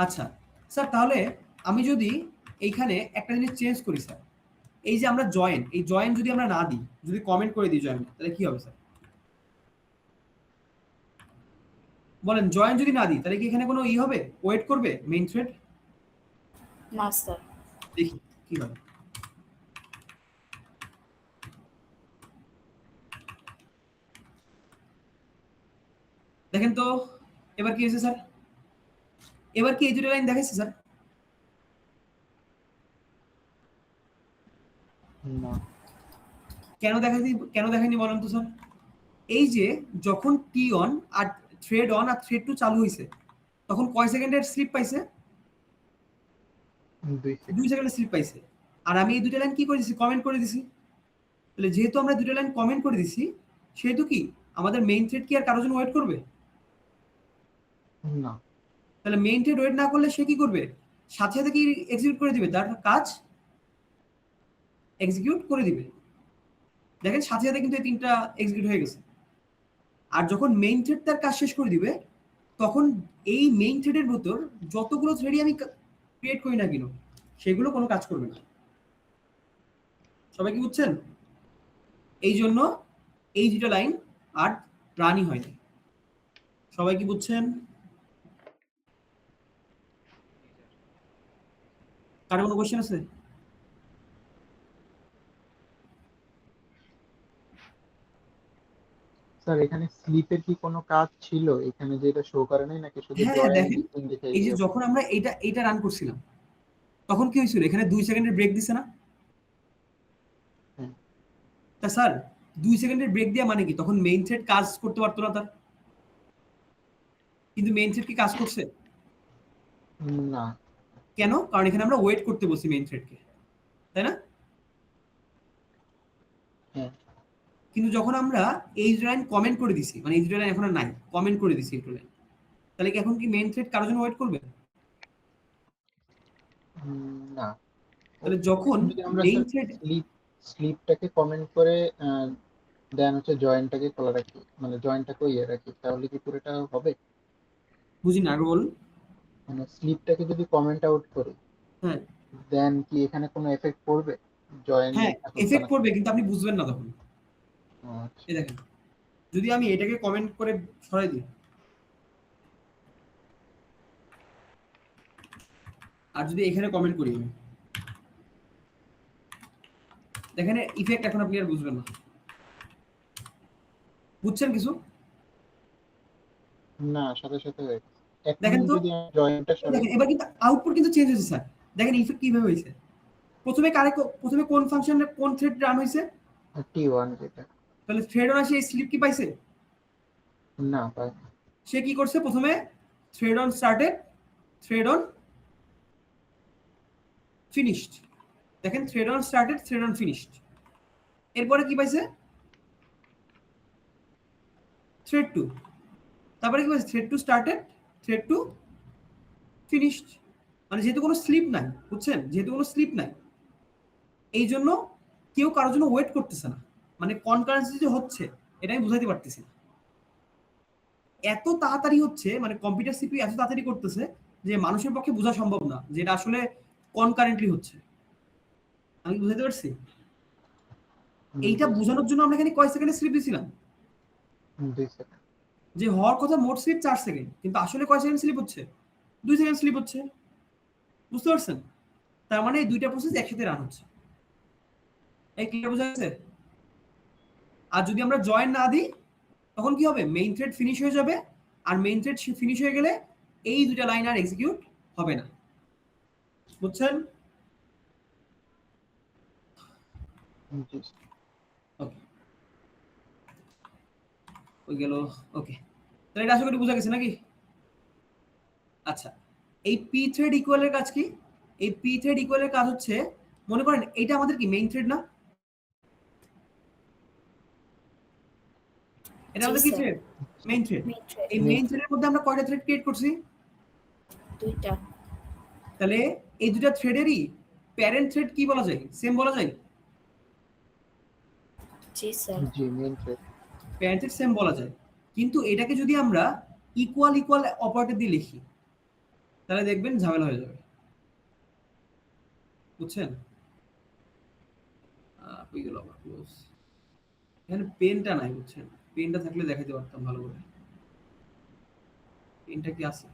আচ্ছা স্যার, তাহলে আমি যদি এইখানে একটা জিনিস চেঞ্জ করি স্যার, এই যে আমরা এই জয়েন যদি আমরা না দিই, যদি কমেন্ট করে দিই জয়েন, তাহলে কি হবে স্যার? বলেন, জয়েন যদি না দিই তাহলে কি এখানে কোনো হবে, ওয়েট করবে মেইন থ্রেড? না স্যার। দেখি কি হবে। দেখেন তো এবার কি হয়েছে স্যার? এবার কি এই দুটো লাইন দেখাইছে স্যার? না। কেন দেখায়নি বলেন তো স্যার? এই যে যখন টি অন আর থ্রেড অন আর থ্রেড 2 চালু হয়েছে, তখন কয় সেকেন্ডের স্লিপ পাইছে? 2 সেকেন্ডের স্লিপ পাইছে। আর আমি এই দুটো লাইন কি করে দিছি? কমেন্ট করে দিছি। তাহলে যেহেতু আমরা দুটো লাইন কমেন্ট করে দিছি, সেহেতু কি আমাদের মেইন থ্রেড কি আর কারোর জন্য ওয়েট করবে? না। তাহলে মেইন থ্রেড ওয়েট না করলে সে কি করবে? সাথে সাথে কি এক্সিকিউট করে দিবে, তার কাজ এক্সিকিউট করে দিবে। দেখেন সাথে সাথে কিন্তু এই 3টা এক্সিকিউট হয়ে গেছে। আর যখন মেইন থ্রেড তার কাজ শেষ করে দিবে, তখন এই মেইন থ্রেডের ভিতর যতগুলো থ্রেডই আমি ক্রিয়েট করি না কেন, সেগুলো কোনো কাজ করবে না। সবাই কি বুঝছেন? এই জন্য এই দুটো লাইন আর রানই হয়নি। সবাই কি বুঝছেন? কারো কোনো কোশ্চেন আছে? স্যার এখানে স্লিপের কি কোনো কাজ ছিল এখানে, যেটা শো করে নাই, নাকি শুধু হ্যাঁ জয়েন দেখেন, দেখে এই যে যখন আমরা এইটা রান করছিলাম, তখন কি হয়েছিল? এখানে 2 সেকেন্ডের ব্রেক দিছে না? হ্যাঁ। তা স্যার 2 সেকেন্ডের ব্রেক দেওয়া মানে কি? তখন মেইন থ্রেড কাজ করতে পারতো না তার? কিন্তু মেইন থ্রেড কি কাজ করছে? না। কেন? কারণ এখানে আমরা ওয়েট করতে বলছি মেইন থ্রেডকে, তাই না? হ্যাঁ। কিন্তু যখন আমরা এই লাইন কমেন্ট করে দিছি, মানে এই লাইন এখন আর নাই, কমেন্ট করে দিছি এই লাইন, তাহলে কি এখন কি মেইন থ্রেড কারোর জন্য ওয়েট করবে? না। তাহলে যখন যদি আমরা মেইন থ্রেড স্লিপটাকে কমেন্ট করে দেন হচ্ছে জয়েন্টটাকে খোলা রাখি, মানে জয়েন্টটাকে ইয়ে রাখি, তাহলে কি পুরোটা হবে? বুঝি না, আগে বলুন। মানে স্লিপটাকে যদি কমেন্ট আউট করি, হ্যাঁ দেন কি এখানে কোনো এফেক্ট পড়বে জয়েন? হ্যাঁ, এফেক্ট করবে, কিন্তু আপনি বুঝবেন না তখন। এই দেখেন, যদি আমি এটাকে কমেন্ট করে সরাই দিই, আর যদি এখানে কমেন্ট করি আমি, দেখেন ইফেক্ট এখন আপনি আর বুঝবেন না। বুঝছেন কিছু? না, সাথে সাথে হয়ে গেছে। দেখেন তো, যদি জয়েন্টটা দেখেন এবার কিন্তু আউটপুট কিন্তু চেঞ্জ হয়েছে স্যার। দেখেন ইফেক্ট কিভাবে হয়েছে। প্রথমে কোন ফাংশনে কোন থ্রেড রান হয়েছে? T1 যেটা। তাহলে থ্রেড অন আসে স্লিপ কি পাইছে? না, পাই। সে কি করছে? প্রথমে thread one started, thread one finished. দেখেন thread one started, thread one finished. এরপরে কি পাইছে? থ্রেড 2। তারপরে কি পাইছে? Thread 2 started, thread 2 finished. মানে যেহেতু কোনো স্লিপ নাই, বুঝছেন? যেহেতু কোনো স্লিপ নাই, এই জন্য কেউ কারোর জন্য ওয়েট করতেছে না। মানে কনকারেন্সি যে হচ্ছে, এটা আমি বুঝাইতে পারতেছি না। এত তাড়াতাড়ি হচ্ছে, মানে কম্পিউটার সিপিইউ এত তাড়াতাড়ি করতেছে যে মানুষের পক্ষে বোঝা সম্ভব না যে এটা আসলে কনকারেন্টলি হচ্ছে। আমি বুঝাইতে পারছি? এইটা বোঝানোর জন্য আমরা এখানে কয় সেকেন্ডে স্লিপ দিছিলাম? 2 সেকেন্ড। যে হওয়ার কথা মোট স্লিপ 4 সেকেন্ড, কিন্তু আসলে কয় সেকেন্ড স্লিপ হচ্ছে? 2 সেকেন্ড স্লিপ হচ্ছে। বুঝতে পারছেন? তার মানে এই দুইটা প্রসেস একসাথে রান হচ্ছে। এই ক্লিয়ার বোঝা গেছে? আর যদি আমরা জয়েন না দিই, তখন কি হবে? মেইন থ্রেড ফিনিশ হয়ে যাবে, আর মেইন থ্রেড ফিনিশ হয়ে গেলে এই দুটা লাইন আর এক্সিকিউট হবে না। বুঝছেন? জি। ওকে, ওই গেল। ওকে, তাহলে এটা আশা করি বোঝা গেছে নাকি? আচ্ছা, এই পি থ্রেড ইকুয়ালের কাজ কি? এই পি থ্রেড ইকুয়ালের কাজ হচ্ছে মনে করেন এটা আমাদের কি মেইন থ্রেড না? এটা জি আমাদের কি sir, thread? Main thread. main thread, এই মেইন থ্রেডের মধ্যে আমরা কয়টা থ্রেড ক্রিয়েট করছি? 2টা। তাহলে এই দুটা থ্রেডেরই প্যারেন্ট থ্রেড কি বলা যায়? সেম বলা যায়? জি স্যার। জি main thread. Parent thread same বলা যায়, কিন্তু এটাকে যদি আমরা ইকুয়াল ইকুয়াল অপারেটর দিয়ে লিখি তাহলে দেখবেন ঝামেলা হয়ে যাবে, বুঝছেন? হয়ে গেল আবার ক্লোজ। এখানে পেনটা নাই, বুঝছেন? পেনটা থাকলে দেখাতে পারতাম ভালো করে। পেনটা কি আছে?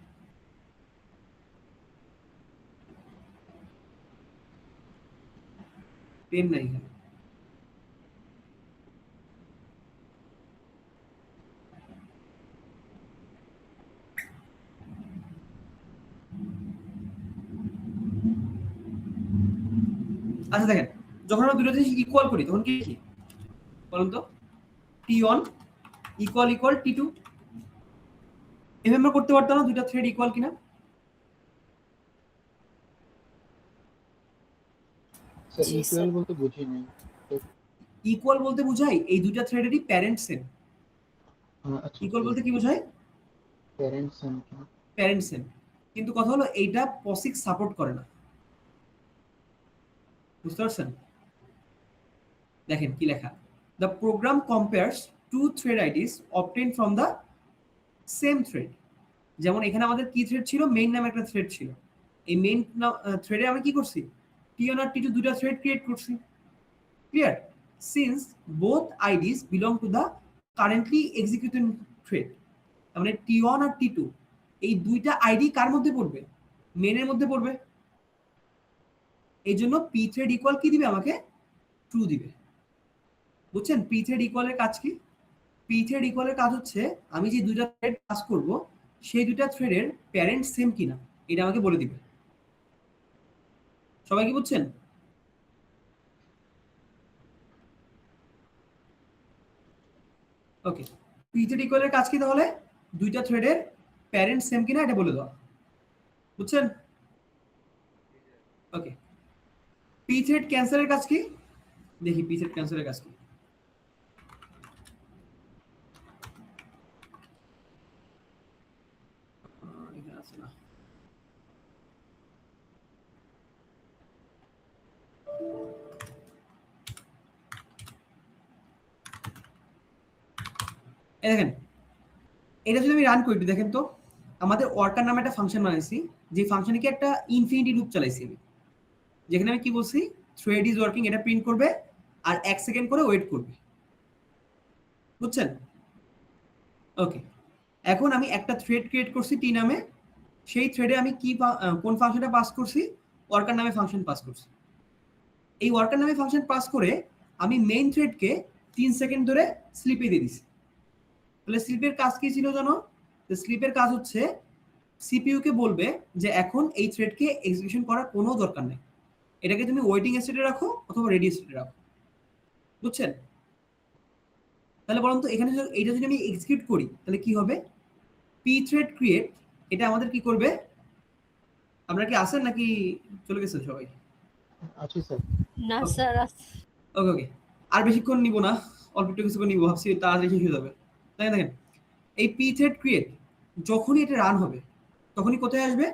পেন নাই এখানে। আচ্ছা দেখেন, যখন আমরা দুটো জিনিস ইকুয়াল করি তখন কি লিখি বলুন তো? T1 equal equal T2। এভাবে আমরা করতে পারতাম না দুইটা থ্রেড ইকুয়াল কিনা? স্যার জি ইকুয়াল স্যার। বলতে বুঝি নাই। ইকুয়াল বলতে বোঝায় এই দুইটা থ্রেডেরই প্যারেন্ট সেম। আচ্ছা ইকুয়াল বলতে কি বোঝায়? Parents parent same. কিন্তু কথা হলো এইটা POSIX সাপোর্ট করে না, বুঝতে পারছেন? দেখেন কি লেখা, the program compares two thread IDs obtained from the same thread. যেমন এখানে আমাদের কি থ্রেড ছিল? মেইন নামে একটা থ্রেড ছিল। এই মেইন থ্রেডে আমি কি করছি? T1 আর T2 দুটো থ্রেড ক্রিয়েট করছি। Clear? Since both IDs belong to the currently executing thread, তার মানে T1 আর T2 এই দুইটা আইডি কার মধ্যে পড়বে? মেনের মধ্যে পড়বে। এই জন্য পি থ্রেড ইকুয়াল কি দিবে আমাকে? ট্রু দিবে। বুঝছেন পি থ্রেড ইকুয়ালের কাজ কি? পি থ্রেড ইকুয়ালের কাজ হচ্ছে আমি যে দুইটা থ্রেড পাস করব সেই দুইটা থ্রেডের প্যারেন্ট সেম কিনা এটা আমাকে বলে দিবে। সবাই কি বুঝছেন? ওকে, পি থ্রেড ইকুয়ালের কাজ কি তাহলে? দুইটা থ্রেডের প্যারেন্ট সেম কিনা এটা বলে দেওয়া, বুঝছেন? ওকে, পি থ্রেড ক্যান্সেলের কাজ কি? দেখি পি থ্রেড ক্যান্সেলের কাজ কি। এখানে আছে না। এই দেখেন, এটা যদি আমি রান করি একটু দেখেন তো, আমাদের ওয়ার্কার নামে একটা ফাংশন বানাইছি, যে ফাংশনে কি একটা ইনফিনিটি লুপ চালাইছি আমি, যেখানে আমি কি বলছি? থ্রেড ইজ ওয়ার্কিং এটা প্রিন্ট করবে আর 1 সেকেন্ড করে ওয়েট করবে, বুঝছেন? ওকে, এখন আমি একটা থ্রেড ক্রিয়েট করছি টি নামে, সেই থ্রেডে আমি কি কোন ফাংশনটা পাস করছি? ওয়ার্কার নামে ফাংশন পাস করছি। এই ওয়ার্কার নামে ফাংশন পাস করে আমি মেইন থ্রেডকে 3 সেকেন্ড ধরে স্লিপে দিয়ে দিছি। তাহলে স্লিপের কাজ কি ছিল জানো? স্লিপের কাজ হচ্ছে সিপিইউ কে বলবে যে এখন এই থ্রেডকে এক্সিকিউশন করার কোনো দরকার নেই, এটাকে তুমি ওয়েটিং স্টেটে রাখো অথবা রেডি স্টেটে রাখো, বুঝছেন? তাহলে বলুন তো এখানে এইটা যদি আমি এক্সিকিউট করি তাহলে কি হবে? পি থ্রেড ক্রিয়েট এটা আমাদের কি করবে? আমরা কি আসেন নাকি চলে গেছেন সবাই? আচ্ছা স্যার। না স্যার ওকে ওকে, আর বেশিক্ষণ নিব না, অল্প একটু কিছুক্ষণ নিব, ভাবছি তাড়াতাড়ি শেষ হয়ে যাবে। দেখেন দেখেন, এই পি থ্রেড ক্রিয়েট যখনই এটা রান হবে তখনই কোথায় আসবে?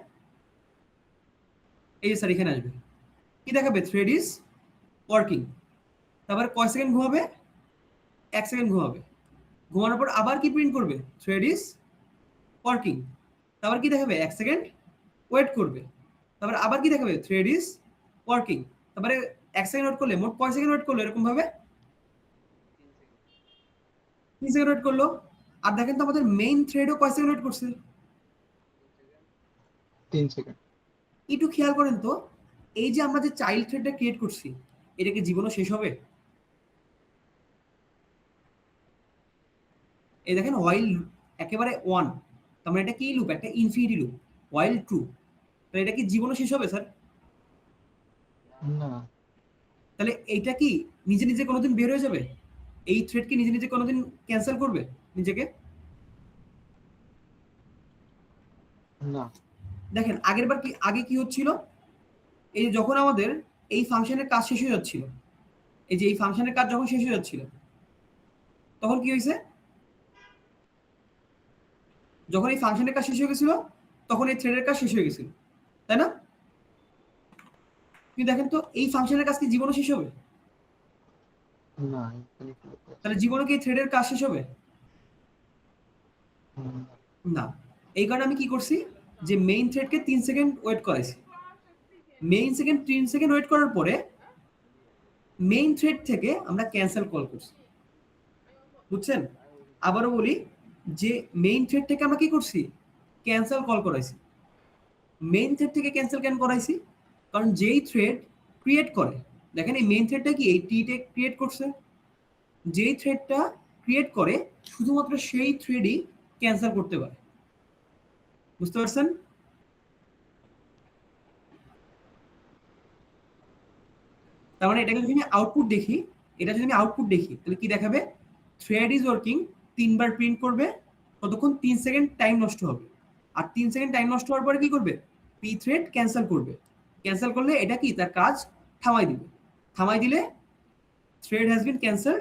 এই স্যার এখানে আসবে। কি দেখাবে? Thread is working. তারপরে কয় সেকেন্ড ঘুমাবে? 1 সেকেন্ড ঘুমাবে। ঘুমানোর পর আবার কি প্রিন্ট করবে? Thread is working. তারপর কি দেখাবে? 1 সেকেন্ড ওয়েট করবে। তারপরে আবার কি দেখাবে? Thread is working. তারপরে 1 সেকেন্ড ওয়েট করলে মোট কয় সেকেন্ড ওয়েট করলো এরকম ভাবে? 3 সেকেন্ড ওয়েট করলো। আর দেখেন তো আমাদের মেইন থ্রেডও কয় সেকেন্ড ওয়েট করছে? 3 সেকেন্ড। একটু খেয়াল করেন তো, এই যে আমরা যে চাইল্ড থ্রেডটা ক্রিয়েট করছি এটা কি জীবনও শেষ হবে? এই দেখেন হোয়াইল একেবারে 1, তার মানে এটা কি লুপ? একটা ইনফিনিটি লুপ। হোয়াইল ট্রু, তাহলে এটা কি জীবনও শেষ হবে স্যার? না। তাহলে এইটা কি নিজে নিজে কোনোদিন বের হয়ে যাবে? এই থ্রেড কি নিজে নিজে কোনোদিন ক্যান্সেল করবে নিজেকে? না। দেখেন আগের বার কি আগে কি হচ্ছিল? এই যে যখন আমাদের এই ফাংশনের কাজ শেষ হয়ে যাচ্ছিল, এই যে এই ফাংশনের কাজ যখন শেষ হয়ে যাচ্ছিল, তখন কি হয়েছে? যখন এই ফাংশনের কাজ শেষ হয়ে গেছিল তখন এই থ্রেডের কাজ শেষ হয়ে গেছিল, তাই না? কিন্তু দেখেন তো এই ফাংশনের কাজ কি জীবনও শেষ হবে? না এখানে কি লেখা আছে? তাহলে জীবনে কি এই থ্রেডের কাজ শেষ হবে? হুম, না। এই কারণে আমি কি করছি, যে মেইন থ্রেডকে 3 সেকেন্ড ওয়েট করাইছি। মেইন 3 সেকেন্ড ওয়েট করার পরে মেইন থ্রেড থেকে আমরা ক্যান্সেল কল করছি, বুঝছেন? আবারও বলি যে মেইন থ্রেড থেকে আমরা কি করছি, ক্যান্সেল কল করাইছি। মেইন থ্রেড থেকে ক্যান্সেল কেন করাইছি? কারণ যেই থ্রেড ক্রিয়েট করে, দেখেন এই মেইন থ্রেডটা কি এই টিতে ক্রিয়েট করছে, যেই থ্রেডটা ক্রিয়েট করে শুধুমাত্র সেই থ্রেডই ক্যান্সেল করতে পারে, বুঝতে পারছেন? তার মানে এটাকে যদি আমি আউটপুট দেখি, তাহলে কি দেখাবে? Thread is working 3 bar print করবে, ততক্ষণ 3 সেকেন্ড টাইম নষ্ট হবে। আর 3 সেকেন্ড টাইম নষ্ট হওয়ার পরে কি করবে? পি থ্রেড ক্যান্সেল করবে। ক্যান্সেল করলে এটা কি তার কাজ থামাই দিবে। থামাই দিলে থ্রেড হ্যাজ বিন ক্যান্সেল,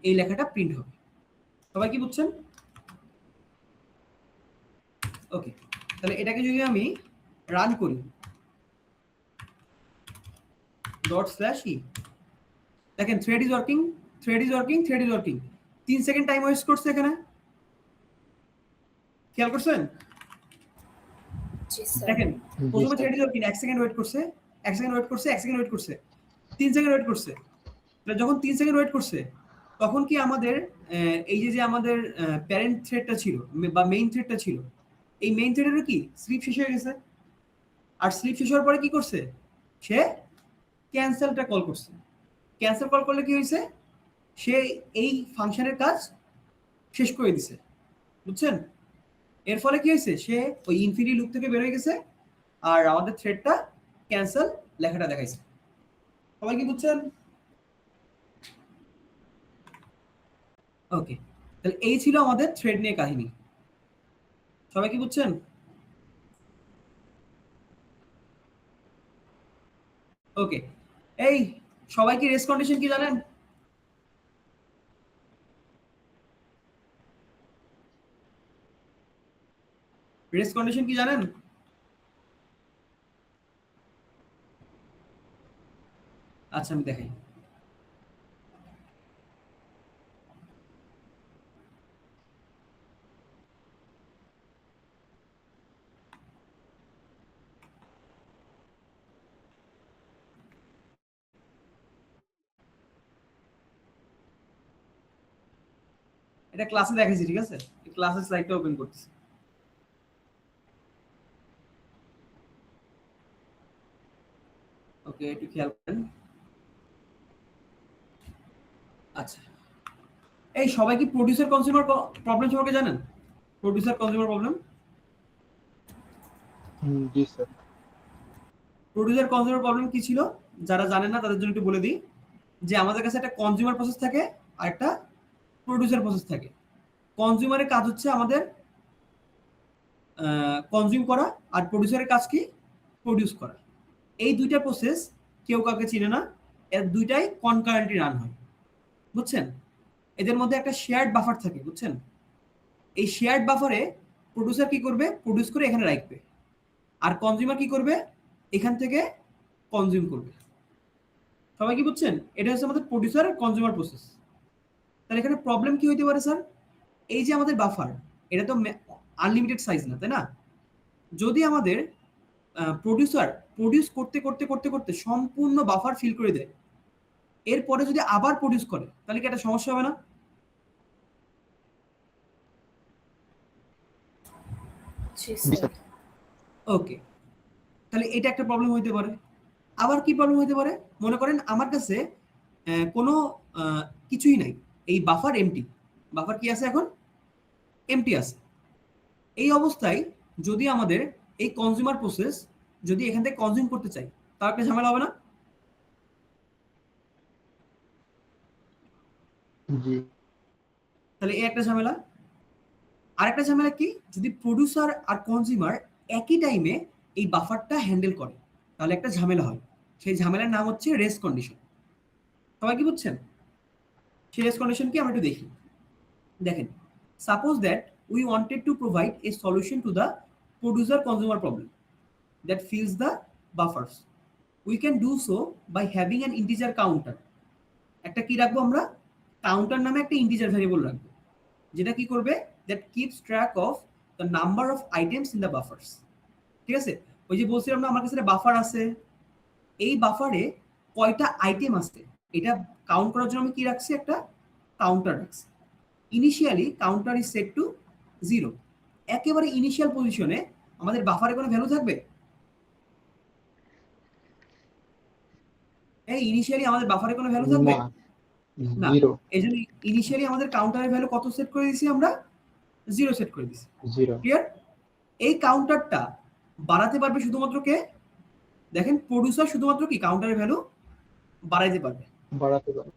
এই লেখাটা প্রিন্ট হবে। সবাই কি বুঝছেন? ওকে, তাহলে এটাকে যদি আমি রান করি ./e, দেখেন thread is working 3 second time waste করছে এখানে, খেয়াল করছেন? জি স্যার। দেখেন জি প্রথমে sir. Thread is working 1 second wait করছে, 1 সেকেন্ড ওয়েট করছে, 1 সেকেন্ড ওয়েট করছে, 3 সেকেন্ড ওয়েট করছে। তাহলে যখন 3 সেকেন্ড ওয়েট করছে তখন কি আমাদের এই যে আমাদের প্যারেন্ট থ্রেডটা ছিল বা মেইন থ্রেডটা ছিল, এই মেইন থ্রেডের কি স্লিপ শেষ হয়ে গেছে। আর স্লিপ শেষ হওয়ার পরে কি করছে? সে ক্যান্সেলটা কল করছে। ক্যান্সেল কল করলে কি হয়েছে? সে এই ফাংশনের কাজ শেষ করে দিছে, বুঝছেন? এর ফলে কি হয়েছে? সে ওই ইনফিনিটি লুপ থেকে বের হয়ে গেছে আর আমাদের থ্রেডটা ক্যান্সেল লেখাটা দেখাইছে। সবাই কি বুঝছেন? ওকে, তাহলে এই ছিল আমাদের থ্রেড নিয়ে কাহিনী। সবাই কি বুঝছেন? ওকে, এই সবাই কি রেস কন্ডিশন কি জানেন? রেস কন্ডিশন কি জানেন? আচ্ছা আমি দেখাই। এটা ক্লাসে দেখাইছি, ঠিক আছে? ক্লাসের স্লাইডটা ওপেন করতেছি। ওকে, একটু খেয়াল করেন। আচ্ছা, এই সবাই কি প্রোডিউসার কনজিউমার প্রবলেম সম্পর্কে জানেন? প্রোডিউসার কনজিউমার প্রবলেম, জি স্যার। প্রোডিউসার কনজিউমার প্রবলেম কি ছিল? যারা জানেন না তাদের জন্য একটু বলে দিই যে আমাদের কাছে একটা কনজিউমার প্রসেস থাকে আর একটা প্রোডিউসার প্রসেস থাকে। কনজিউমারের কাজ হচ্ছে আমাদের কনজিউম করা, আর প্রোডিউসারের কাজ কি? প্রোডিউস করা। এই দুইটা প্রসেস কেউ কাউকে চিনে না, এর দুইটাই কনকারেন্টলি রান হয়, বুঝছেন? এদের মধ্যে একটা শেয়ার্ড বাফার থাকে, বুঝছেন? এই শেয়ার্ড বাফারে প্রোডিউসার কি করবে? প্রোডিউস করে এখানে রাখবে, আর কনজিউমার কি করবে? এখান থেকে কনজিউম করবে। সবাই কি বুঝছেন? এটা হচ্ছে আমাদের প্রোডিউসার আর কনজিউমার প্রসেস। তাহলে এখানে প্রবলেম কি হইতে পারে স্যার? এই যে আমাদের বাফার, এটা তো আনলিমিটেড সাইজ না, তাই না? যদি আমাদের প্রোডিউসার প্রোডিউস করতে করতে করতে করতে সম্পূর্ণ বাফার ফিল করে দেয়, এরপরে যদি আবার প্রোডিউস করে, তাহলে কি একটা সমস্যা হবে না? জি জি স্যার। স্যার। ওকে, তাহলে এটা একটা প্রবলেম হইতে পারে। আবার কি প্রবলেম হইতে পারে? মনে করেন আমার কাছে কোনো কিছুই নাই, এই বাফার এমটি। বাফার কি আছে এখন? এমটি আছে। এই অবস্থায় যদি আমাদের এই কনজিউমার প্রসেস যদি এখান থেকে কনজিউম করতে চাই, তার একটা ঝামেলা হবে না? জি তাহলে এই একটা ঝামেলা। আরেকটা ঝামেলা কি? যদি প্রোডিউসার আর কনজিউমার একই টাইমে এই বাফারটা হ্যান্ডেল করে, তাহলে একটা ঝামেলা হয়। সেই ঝামেলার নাম হচ্ছে রেস কন্ডিশন। সবাই কি বুঝছেন? সেই রেস কন্ডিশন কি আমরা একটু দেখি। দেখেন, suppose that we wanted to provide a solution to the producer consumer problem that fills the buffers. We can do so by having an integer counter. একটা কি রাখবো আমরা? কাউন্টার নামে একটা ইন্টিজার ভ্যারিয়েবল রাখবো, যেটা কি করবে, that keeps track of the number of items in the buffers. ঠিক আছে? ওই যে বলছিলাম না আমার কাছে বাফার আছে, এই বাফারে কয়টা আইটেম আছে এটা কাউন্ট করার জন্য আমি কি রাখছি, একটা কাউন্টার রাখছি। Initially counter is set to 0। একেবারে ইনিশিয়াল পজিশনে আমাদের বাফারে কোনো ভ্যালু থাকবে? এই ইনিশিয়ালি আমাদের বাফারে কোনো ভ্যালু থাকবে না, না। 0 এই জন্য ইনিশিয়ালি আমাদের কাউন্টারের ভ্যালু কত সেট করে দিয়েছি আমরা? 0 সেট করে দিয়েছি। 0 ক্লিয়ার? এই কাউন্টারটা বাড়াতে পারবে শুধুমাত্র কে? দেখেন, প্রোডিউসার শুধুমাত্র কি কাউন্টারের ভ্যালু বাড়াইতে পারবে। বাড়াতে পারে।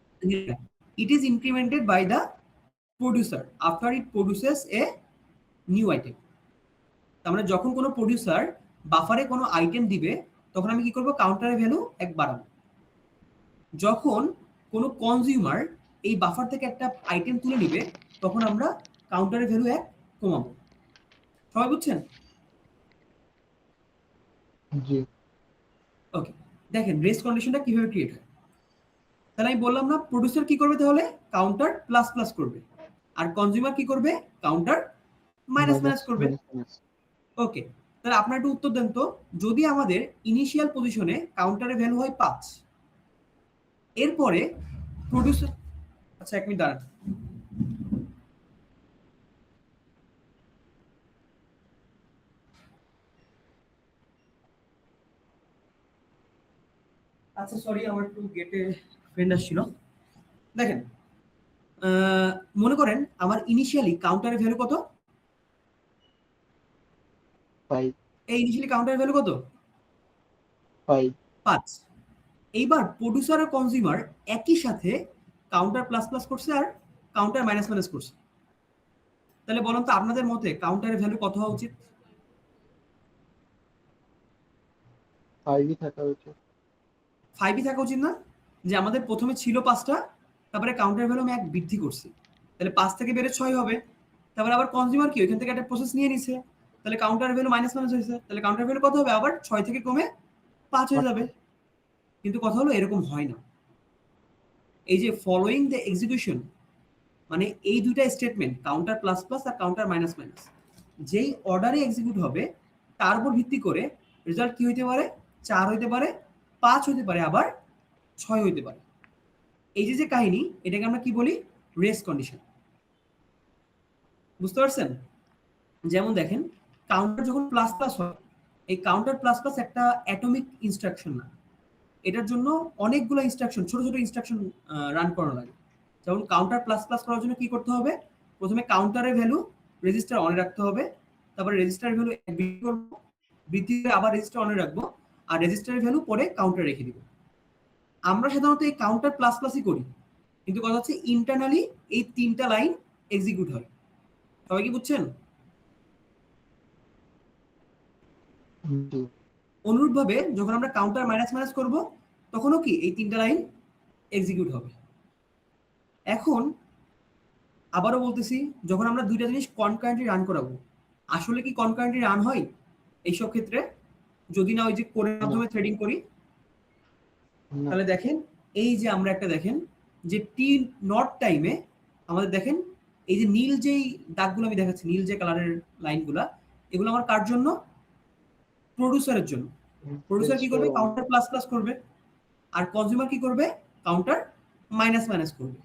It is incremented by the producer after it produces a new item. তার মানে যখন কোনো প্রোডিউসার বাফারে কোনো আইটেম দিবে তখন আমি কি করব, কাউন্টারের ভ্যালু 1 বাড়াবো। যখন কোনো কনজিউমার এই বাফার থেকে একটা আইটেম তুলে নিবে তখন আমরা কাউন্টারের ভ্যালু 1 কমাবো। সবাই বুঝছেন? জি। ওকে, দেখেন রেস কন্ডিশনটা কিভাবে ক্রিয়েট হয়। তাহলে আমি বললাম না, প্রোডিউসার কি করবে, তাহলে কাউন্টার প্লাস প্লাস করবে, আর কনজিউমার কি করবে, কাউন্টার মাইনাস মাইনাস করবে। ওকে, তাহলে আপনারা একটু উত্তর দেন তো, যদি আমাদের ইনিশিয়াল পজিশনে কাউন্টারের ভ্যালু হয় 5, এরপরে প্রোডিউসার, আচ্ছা 1 মিনিট দাঁড়ান। আচ্ছা সরি, আমার একটু গেটে ফ্রেন্ড আসছিল। দেখেন, মনে করেন আমার ইনিশিয়ালি কাউন্টারের ভ্যালু কত? 5 এই ইনিশিয়ালি কাউন্টারের ভ্যালু কত? 5 এইবার প্রোডিউসার আর কনজিউমার একই সাথে কাউন্টার প্লাস প্লাস করছে আর কাউন্টার মাইনাস মাইনাস করছে। তাহলে বলুন তো আপনাদের মতে কাউন্টারের ভ্যালু কত হওয়া উচিত? 5ই থাকা উচিত। 5ই থাকা উচিত না? যে আমাদের প্রথমে ছিল 5টা, তারপরে কাউন্টার ভ্যালু আমি 1 বৃদ্ধি করছি, তাহলে 5 থেকে বেড়ে 6 হবে। তারপরে আবার কনজিউমার কি ওইখান থেকে একটা প্রসেস নিয়ে নিছে, তাহলে কাউন্টার ভ্যালু মাইনাস মাইনাস হয়েছে, তাহলে কাউন্টার ভ্যালু কত হবে, আবার 6 থেকে কমে 5 হয়ে যাবে। কিন্তু কথা হলো এরকম হয় না। এই যে ফলোইং দ্য এক্সিকিউশন, মানে এই দুইটা স্টেটমেন্ট কাউন্টার প্লাস প্লাস আর কাউন্টার মাইনাস মাইনাস, যেই অর্ডারে এক্সিকিউট হবে তার উপর ভিত্তি করে রেজাল্ট কি হইতে পারে, 4 হইতে পারে, 5 হইতে পারে, আবার 6 হইতে পারে। এই যে কাহিনী, এটাকে আমরা কি বলি, রেস কন্ডিশন। বুঝতে পারছেন? যেমন দেখেন, কাউন্টার যখন প্লাস প্লাস হয়, এই কাউন্টার প্লাস প্লাস একটা অ্যাটমিক ইনস্ট্রাকশন না, এটার জন্য অনেকগুলো ইনস্ট্রাকশন, ছোট ছোট ইনস্ট্রাকশন রান করানো লাগে। যেমন কাউন্টার প্লাস প্লাস করার জন্য কি করতে হবে, প্রথমে কাউন্টারের ভ্যালু রেজিস্টার অনে রাখতে হবে, তারপরে রেজিস্টারের ভ্যালু বৃদ্ধি করব, বৃদ্ধি করে আবার রেজিস্টার অনে রাখবো, আর রেজিস্টারের ভ্যালু পরে কাউন্টার রেখে দিব। আমরা সাধারণত এই কাউন্টার প্লাস প্লাসই করি, কিন্তু কথা হচ্ছে ইন্টারনালি এই 3টা লাইন এক্সিকিউট হয়। সবাই কি বুঝছেন? জি। অনুরূপভাবে যখন আমরা কাউন্টার মাইনাস মাইনাস করব তখনও কি এই 3টা লাইন এক্সিকিউট হবে। এখন আবারও বলতেছি, যখন আমরা দুইটা জিনিস কনকারেন্টলি রান করাবো, আসলে কি কনকারেন্টলি রান হয় এইসব ক্ষেত্রে? যদি না ওই যে কোডের মাধ্যমে থ্রেডিং করি, না। তাহলে দেখেন এই যে আমরা একটা দেখেন যে টি নট টাইমে আমাদের দেখেন এই যে নীল যেই দাগগুলো আমি দেখাচ্ছি, নীল যে কালারের লাইনগুলা, এগুলো আমার কার জন্য? প্রোডিউসারের জন্য। প্রোডিউসার কি করবে, কাউন্টার প্লাস প্লাস করবে, আর কনজিউমার কি করবে, কাউন্টার মাইনাস মাইনাস করবে।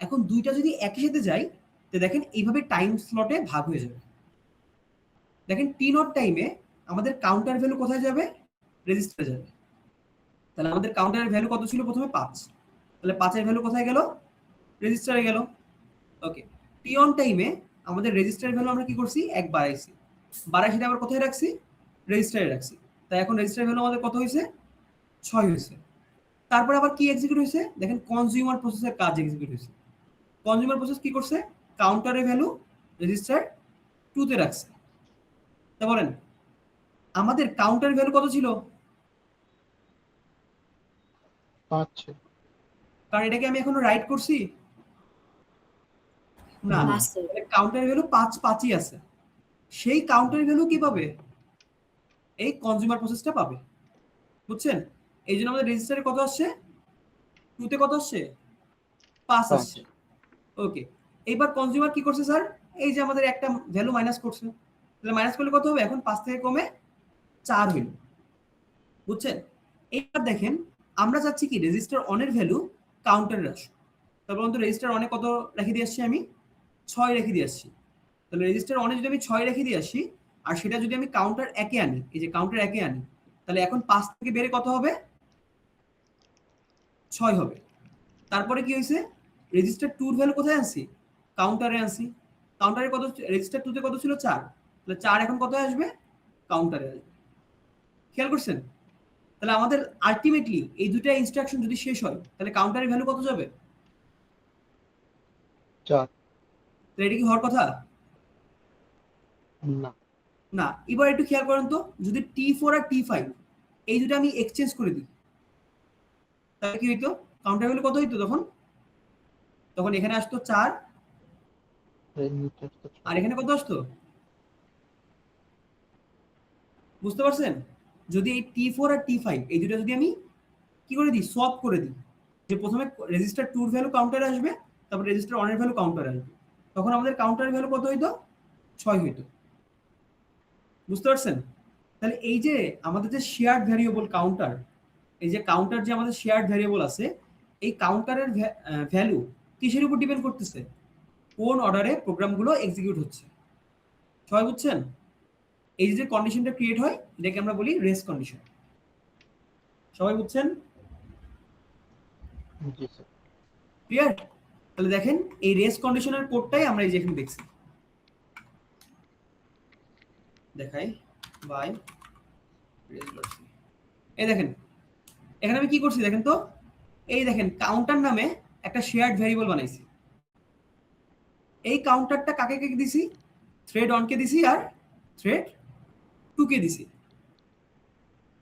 এখন দুইটা যদি একই সাথে যায়, তো দেখেন এইভাবে টাইম স্লটে ভাগ হয়ে যাবে। দেখেন টি নট টাইমে আমাদের কাউন্টার ভ্যালু কোথায় যাবে, রেজিস্টারে যাবে। তাহলে আমাদের কাউন্টারের ভ্যালু কত ছিল প্রথমে, 5, তাহলে 5 এর ভ্যালু কোথায় গেল, রেজিস্টারে গেল। ওকে, টি অন টাইমে আমাদের রেজিস্টারের ভ্যালু আমরা কি করছি, 1 বাড়াইছি, বাড়াই সেটা আবার কোথায় রাখছি, রেজিস্টারে রাখছি। তাই এখন রেজিস্টারের ভ্যালু আমাদের কত হয়েছে, 6 হয়েছে। তারপর আবার কি এক্সিকিউট হয়েছে, দেখেন কনজিউমার প্রসেসের কাজ এক্সিকিউট হয়েছে। কনজিউমার প্রসেস কি করছে, কাউন্টারের ভ্যালু রেজিস্টার 2 তে রাখছে। তা বলেন আমাদের কাউন্টারের ভ্যালু কত ছিল, 5 কারণ এটাকে আমি এখনো রাইট করছি না, না স্যার। কাউন্টার ভ্যালু 5ই আছে। সেই কাউন্টার ভ্যালু কি পাবে? এই কনজিউমার প্রসেসটা পাবে, বুঝছেন? এই জন্য আমাদের রেজিস্টারে কত আসছে? 2 তে কত আসছে? 5 আসছে। ওকে, এইবার কনজিউমার কি করছে স্যার? এই যে আমাদের একটা ভ্যালু মাইনাস করছে, তাহলে মাইনাস করলে কত হবে? এখন 5 থেকে কমে 4 হইল, বুঝছেন? এইবার দেখেন আমরা চাচ্ছি কি রেজিস্টার অনের ভ্যালু কাউন্টারে আসুক। তারপর বলুন তো রেজিস্টার অনে কত রেখে দিয়ে আসছি? আমি 6 রেখে দিয়ে আসছি। তাহলে রেজিস্টার অনে যদি আমি 6 রেখে দিয়ে আসি আর সেটা যদি আমি কাউন্টার একে আনি, এই যে কাউন্টার একে আনি, তাহলে এখন 5 থেকে বেড়ে কত হবে? 6 হবে। তারপরে কি হয়েছে? রেজিস্টার 2 এর ভ্যালু কোথায় আনছি? কাউন্টারে আনছি। কাউন্টারে কত? রেজিস্টার 2 তে কত ছিল? 4। তাহলে 4 এখন কত আসবে? কাউন্টারে আসবে। খেয়াল করছেন? তাহলে আমাদের আলটিমেটলি এই দুটো ইনস্ট্রাকশন যদি শেষ হয় তাহলে কাউন্টারের ভ্যালু কত যাবে? 4 তাহলে এটা কি হওয়ার কথা? না না। এবার একটু খেয়াল করেন তো, যদি T4 আর T5 এই দুটো আমি এক্সচেঞ্জ করে দিই তাহলে কি হইতো? কাউন্টার ভ্যালু কত হইতো তখন? তখন এখানে আসতো 4 আর এখানে কত আসতো? বুঝতে পারছেন? যদি এই T4 আর T5 এই দুটো যদি আমি কি করে দিই? সোয়াপ করে দিই, যে প্রথমে রেজিস্টার 2 এর ভ্যালু কাউন্টারে আসবে, তারপর রেজিস্টার 1 এর ভ্যালু কাউন্টারে আসবে, তখন আমাদের কাউন্টারের ভ্যালু কত হইতো? 6 হইতো। বুঝতে পারছেন? তাহলে এই যে আমাদের যে শেয়ার্ড ভ্যারিয়েবল কাউন্টার, এই যে কাউন্টার যে আমাদের শেয়ার্ড ভ্যারিয়েবল আছে, এই কাউন্টারের ভ্যালু কিসের উপর ডিপেন্ড করতেছে? কোন অর্ডারে প্রোগ্রামগুলো এক্সিকিউট হচ্ছে। সবাই বুঝছেন? এই যে কন্ডিশনটা ক্রিয়েট হয় এটাকে আমরা বলি রেস কন্ডিশন। সবাই বুঝছেন? জি স্যার। ক্লিয়ার? তাহলে দেখেন এই রেস কন্ডিশনের কোডটাই আমরা এই যে এখানে দেখছি, দেখাই বাই রেস। এই দেখেন এখানে আমি কি করছি দেখেন তো, এই দেখেন কাউন্টার নামে একটা শেয়ার্ড ভ্যারিয়েবল বানাইছি। এই কাউন্টারটা কাকে কাকে দিছি? থ্রেড 1 কে দিছি আর থ্রেড 2 কে দিছি।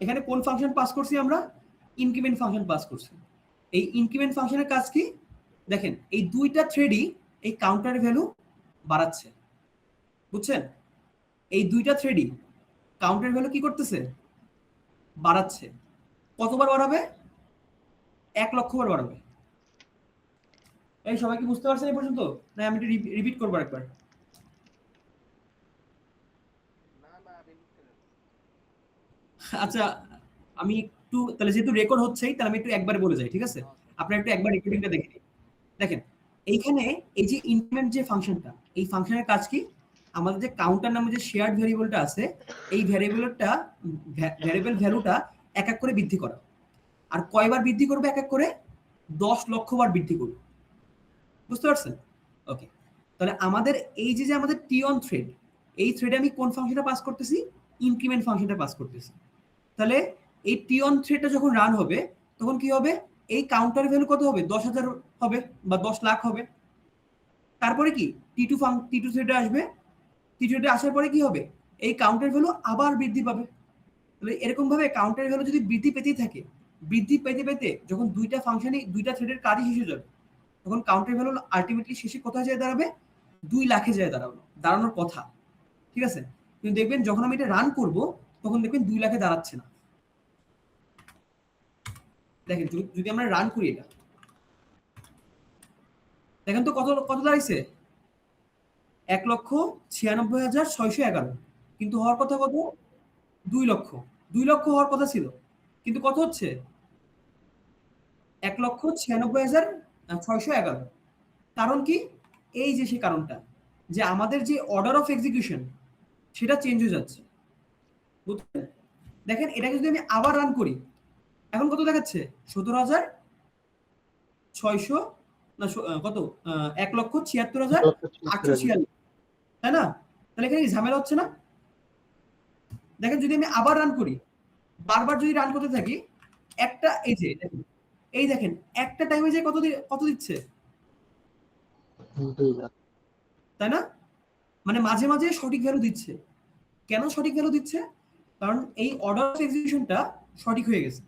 এখানে কোন ফাংশন পাস করছি আমরা? ইনক্রিমেন্ট ফাংশন পাস করছি। এই ইনক্রিমেন্ট ফাংশনের কাজ কি? দেখেন এই দুইটা থ্রেডই এই কাউন্টারের ভ্যালু বাড়াচ্ছে, বুঝছেন? এই দুইটা থ্রেডই কাউন্টারের ভ্যালু কি করতেছে? বাড়াচ্ছে। কতবার বাড়াবে? 1 লক্ষ বার বাড়াবে। এই সবাই কি বুঝতে পারছেন এই পর্যন্ত? না আমি একটু রিপিট করবো একবার? আচ্ছা আমি একটু তাহলে যেহেতু রেকর্ড হচ্ছেই তাহলে আমি একটু একবার বলে যাই, ঠিক আছে? আপনারা একটু একবার রেকর্ডিংটা দেখে নিন। দেখেন এইখানে এই যে ইনক্রিমেন্ট যে ফাংশনটা, এই ফাংশনের কাজ কি? আমাদের যে কাউন্টার নামে যে শেয়ার্ড ভ্যারিয়েবলটা আছে এই ভ্যারিয়েবল ভ্যালুটা এক এক করে বৃদ্ধি করা। আর কয়বার বৃদ্ধি করবে? এক এক করে 10 লক্ষ বার বৃদ্ধি করবে। বুঝতে পারছেন? ওকে, তাহলে আমাদের এই যে আমাদের টি অন থ্রেড, এই থ্রেডে আমি কোন ফাংশনটা পাস করতেছি? ইনক্রিমেন্ট ফাংশনটা পাস করতেছি। তাহলে এই টি অন থ্রেডটা যখন রান হবে তখন কি হবে? এই কাউন্টার ভ্যালু কত হবে? 10,000 হবে বা 10 লাখ হবে। তারপরে কি টি টু থ্রেডে আসবে, টি2 থ্রেডে আসার পরে কি হবে? এই কাউন্টার ভ্যালু আবার বৃদ্ধি পাবে। তাহলে এরকম ভাবে কাউন্টার ভ্যালু যদি বৃদ্ধি পেতেই থাকে, বৃদ্ধি পেতে পেতে যখন দুইটা ফাংশনই দুইটা থ্রেডের কাজই শেষ হয়ে যাবে তখন কাউন্টার ভ্যালু আলটিমেটলি শেষে কোথায় যায় দাঁড়াবে? 2 লাখে যায় দাঁড়ানোর কথা, ঠিক আছে? কিন্তু দেখবেন যখন আমি এটা রান করব তখন দেখবেন 2 লাখে দাঁড়াচ্ছে না। দেখেন যদি আমরা রান করি এটা, দেখেন তো কত কত দাঁড়াইছে? 1,96,611, কিন্তু হওয়ার কথা কত? 2 লক্ষ। 2 লক্ষ হওয়ার কথা ছিল, কিন্তু কত হচ্ছে? 1,96,611। কারণ কি? এই যে সেই কারণটা, যে আমাদের যে অর্ডার অফ এক্সিকিউশন সেটা চেঞ্জ হয়ে যাচ্ছে, বুঝছেন? দেখেন এটাকে যদি আমি আবার রান করি এখন কত দেখাচ্ছে? 17,600 না কত 1,76,846, তাই না? তাহলে এখানে ঝামেলা হচ্ছে না? দেখেন যদি আমি আবার রান করি, বারবার যদি রান করতে থাকি, একটা এই দেখেন একটা টাইমে যে কত দিচ্ছে, 2 লাখ। তাই না? মানে মাঝে মাঝে সঠিক ভ্যালু দিচ্ছে। কেন সঠিক ভ্যালু দিচ্ছে? কারণ এই অর্ডার অফ এক্সিকিউশনটা সঠিক হয়ে গেছে।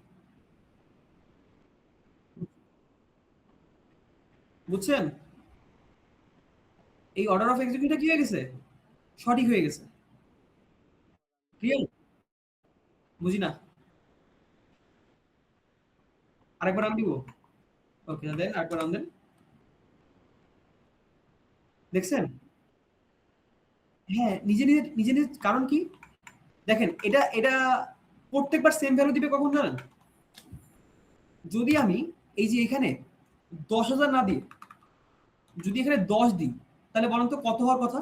বুঝছেন? এই অর্ডার অফ এক্সিকিউশনটা কি হয়ে গেছে? সঠিক হয়ে গেছে। ক্লিয়ার? বুঝি না। আরেকবার রান দিব? ওকে, দেন আরেকবার রান দেন। দেখছেন? হ্যাঁ, নিজে নিজে কারণ কি? দেখেন, এটা প্রত্যেকবার সেম ভ্যালু দিবে কখন জানেন? যদি আমি এই যে এখানে 10,000 না দিই, যদি এখানে 10 দিই, তাহলে বলেন তো কত হওয়ার কথা?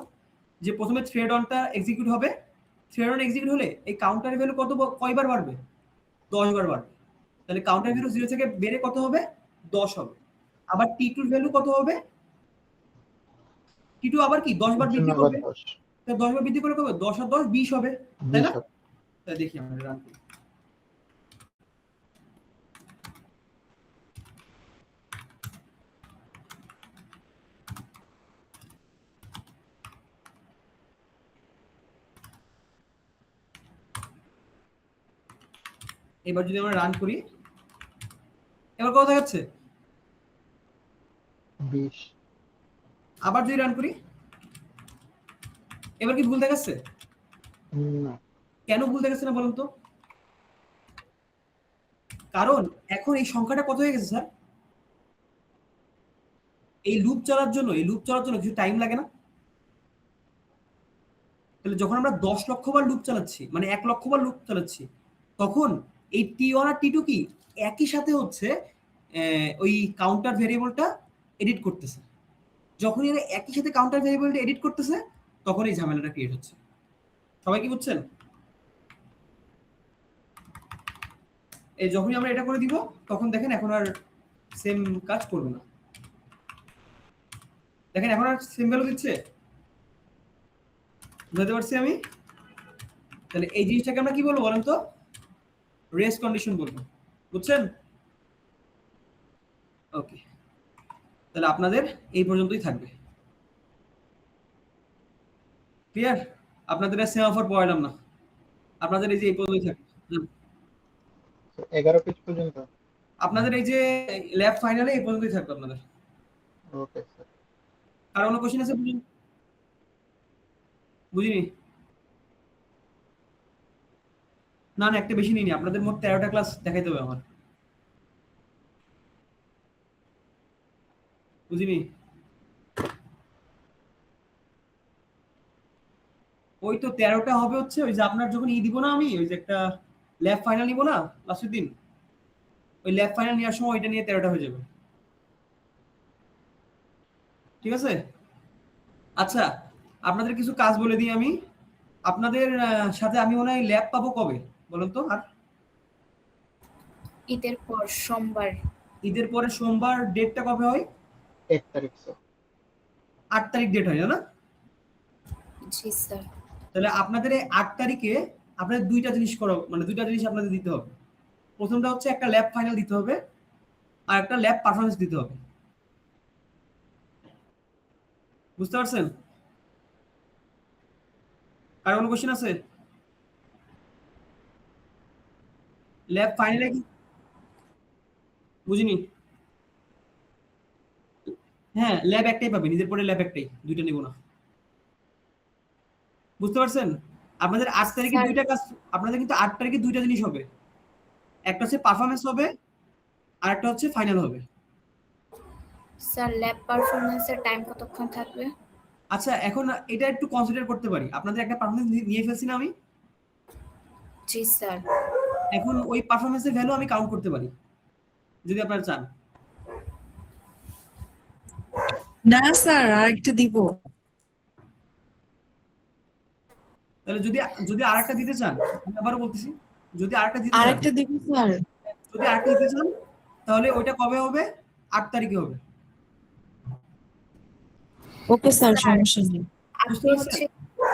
যে প্রথমে থ্রেড অনটা এক্সিকিউট হবে, থ্রেড অন এক্সিকিউট হলে এই কাউন্টার ভ্যালু কয়বার বাড়বে? 10 বার বাড়বে। তাহলে কাউন্টার ভ্যালু 0 থেকে বেড়ে কত হবে? 10 হবে। আবার টি2 এর ভ্যালু কত হবে? টি2 আবার কি 10 বার বৃদ্ধি করবে। 10 তাহলে 10 বার বৃদ্ধি করে কবে? 10 আর 10 20 হবে, তাই না? 20 হবে। তাহলে দেখি আমরা রান করি। এবার যদি আমরা রান করি, এবার কত দেখাচ্ছে? 20 আবার যদি রান করি, এবার কি ভুল দেখাচ্ছে? না, কেন ভুল দেখাচ্ছে না বলুন তো? কারণ এখন এই সংখ্যাটা কত হয়ে গেছে স্যার? এই লুপ চলার জন্য কিছু টাইম লাগে না? তাহলে যখন আমরা 10 লক্ষ বার লুপ চালাচ্ছি, মানে 1 লক্ষ বার লুপ চালাচ্ছি, তখন এই টি1 আর টি2 কি একই সাথে হচ্ছে ওই কাউন্টার ভেরিয়েবলটা এডিট করতেছে। যখন এরা একই সাথে কাউন্টার ভেরিয়েবলটা এডিট করতেছে, তখন এই ঝামেলাটা ক্রিয়েট হচ্ছে। সবাই কি বুঝছেন? এই যখনই আমরা এটা করে দিব, তখন দেখেন এখন আর সেম কাজ করবে না। দেখেন এখন আর সেম ভ্যালু দিচ্ছে, বুঝতে পারছি আমি? তাহলে এই জিনিসটাকে আমরা কি বলবো বলেন তো? রেস্ট কন্ডিশন বলবো। বুঝছেন? ওকে, তাহলে আপনাদের এই পর্যন্তই থাকবে। ক্লিয়ার? আপনাদের সেমাফর পড়ালাম না, আপনাদের এই যে এই পর্যন্তই থাকবে। 11 পেজ পর্যন্ত। আপনাদের এই যে ল্যাব ফাইনালে এই পর্যন্তই থাকবে আপনাদের। Okay sir. আর কোনো কোশ্চেন আছে? বুঝিনি। না না, একটা বেশি নিইনি, আপনাদের মোট 13টা ক্লাস দেখাইতে হবে আমার। বুঝিনি। ওই তো 13টা হবে হচ্ছে ওই যে আপনার যখন দিব না, আমি ওই যে একটা ল্যাব ফাইনাল নিব না লাস্টের দিন, ওই ল্যাব ফাইনাল নেওয়ার সময় ওইটা নিয়ে 13টা হয়ে যাবে। ঠিক আছে? আচ্ছা, আপনাদের কিছু কাজ বলে দিই আমি। আপনাদের সাথে আমি মনে হয় ল্যাব পাবো কবে বলুন তো? আর ঈদের পর সোমবার। ঈদের পরে সোমবার ডেটটা কবে হয়? 1 তারিখ স্যার। 8 তারিখ ডেট হয় না? জি স্যার। তাহলে আপনাদের এই 8 তারিখে আপনাদের দুইটা জিনিস মানে দুইটা জিনিস আপনাদের দিতে হবে। প্রথমটা হচ্ছে একটা ল্যাব ফাইনাল দিতে হবে, আর একটা ল্যাব পারফরমেন্স দিতে হবে। বুঝতে পারছেন? আর কোনো কোশ্চেন আছে? ল্যাব ফাইনালে কি বুঝিনি? হ্যাঁ, ল্যাব একটাই পাবে, নিজের পরে ল্যাব একটাই, দুইটা নিব না। বুঝতে পারছেন? আপনাদের 8 তারিখে স্যার। দুইটা কাজ, আপনাদের কিন্তু 8 তারিখে দুইটা জিনিস হবে, একটা হচ্ছে পারফরমেন্স হবে আর একটা হচ্ছে ফাইনাল হবে। স্যার ল্যাব পারফরম্যান্সের টাইম কতক্ষণ থাকবে? আচ্ছা, এখন এটা একটু কনসিডার করতে পারি, আপনাদের একটা পারফরমেন্স নিয়ে ফেলছি না আমি? জি স্যার। এখন ওই পারফরমেন্সের ভ্যালু আমি কাউন্ট করতে পারি যদি আপনারা চান। না স্যার আরেকটা দিব। তাহলে যদি যদি আরেকটা দিতে চান, আমি আবারও বলতেছি, যদি আরেকটা দিতে চান, আরেকটা দিব স্যার। যদি আরেকটা দিতে চান, তাহলে ওইটা কবে হবে? 8 তারিখে হবে। ওকে স্যার সমস্যা নেই। বুঝতে আপনি পারছেন? হচ্ছে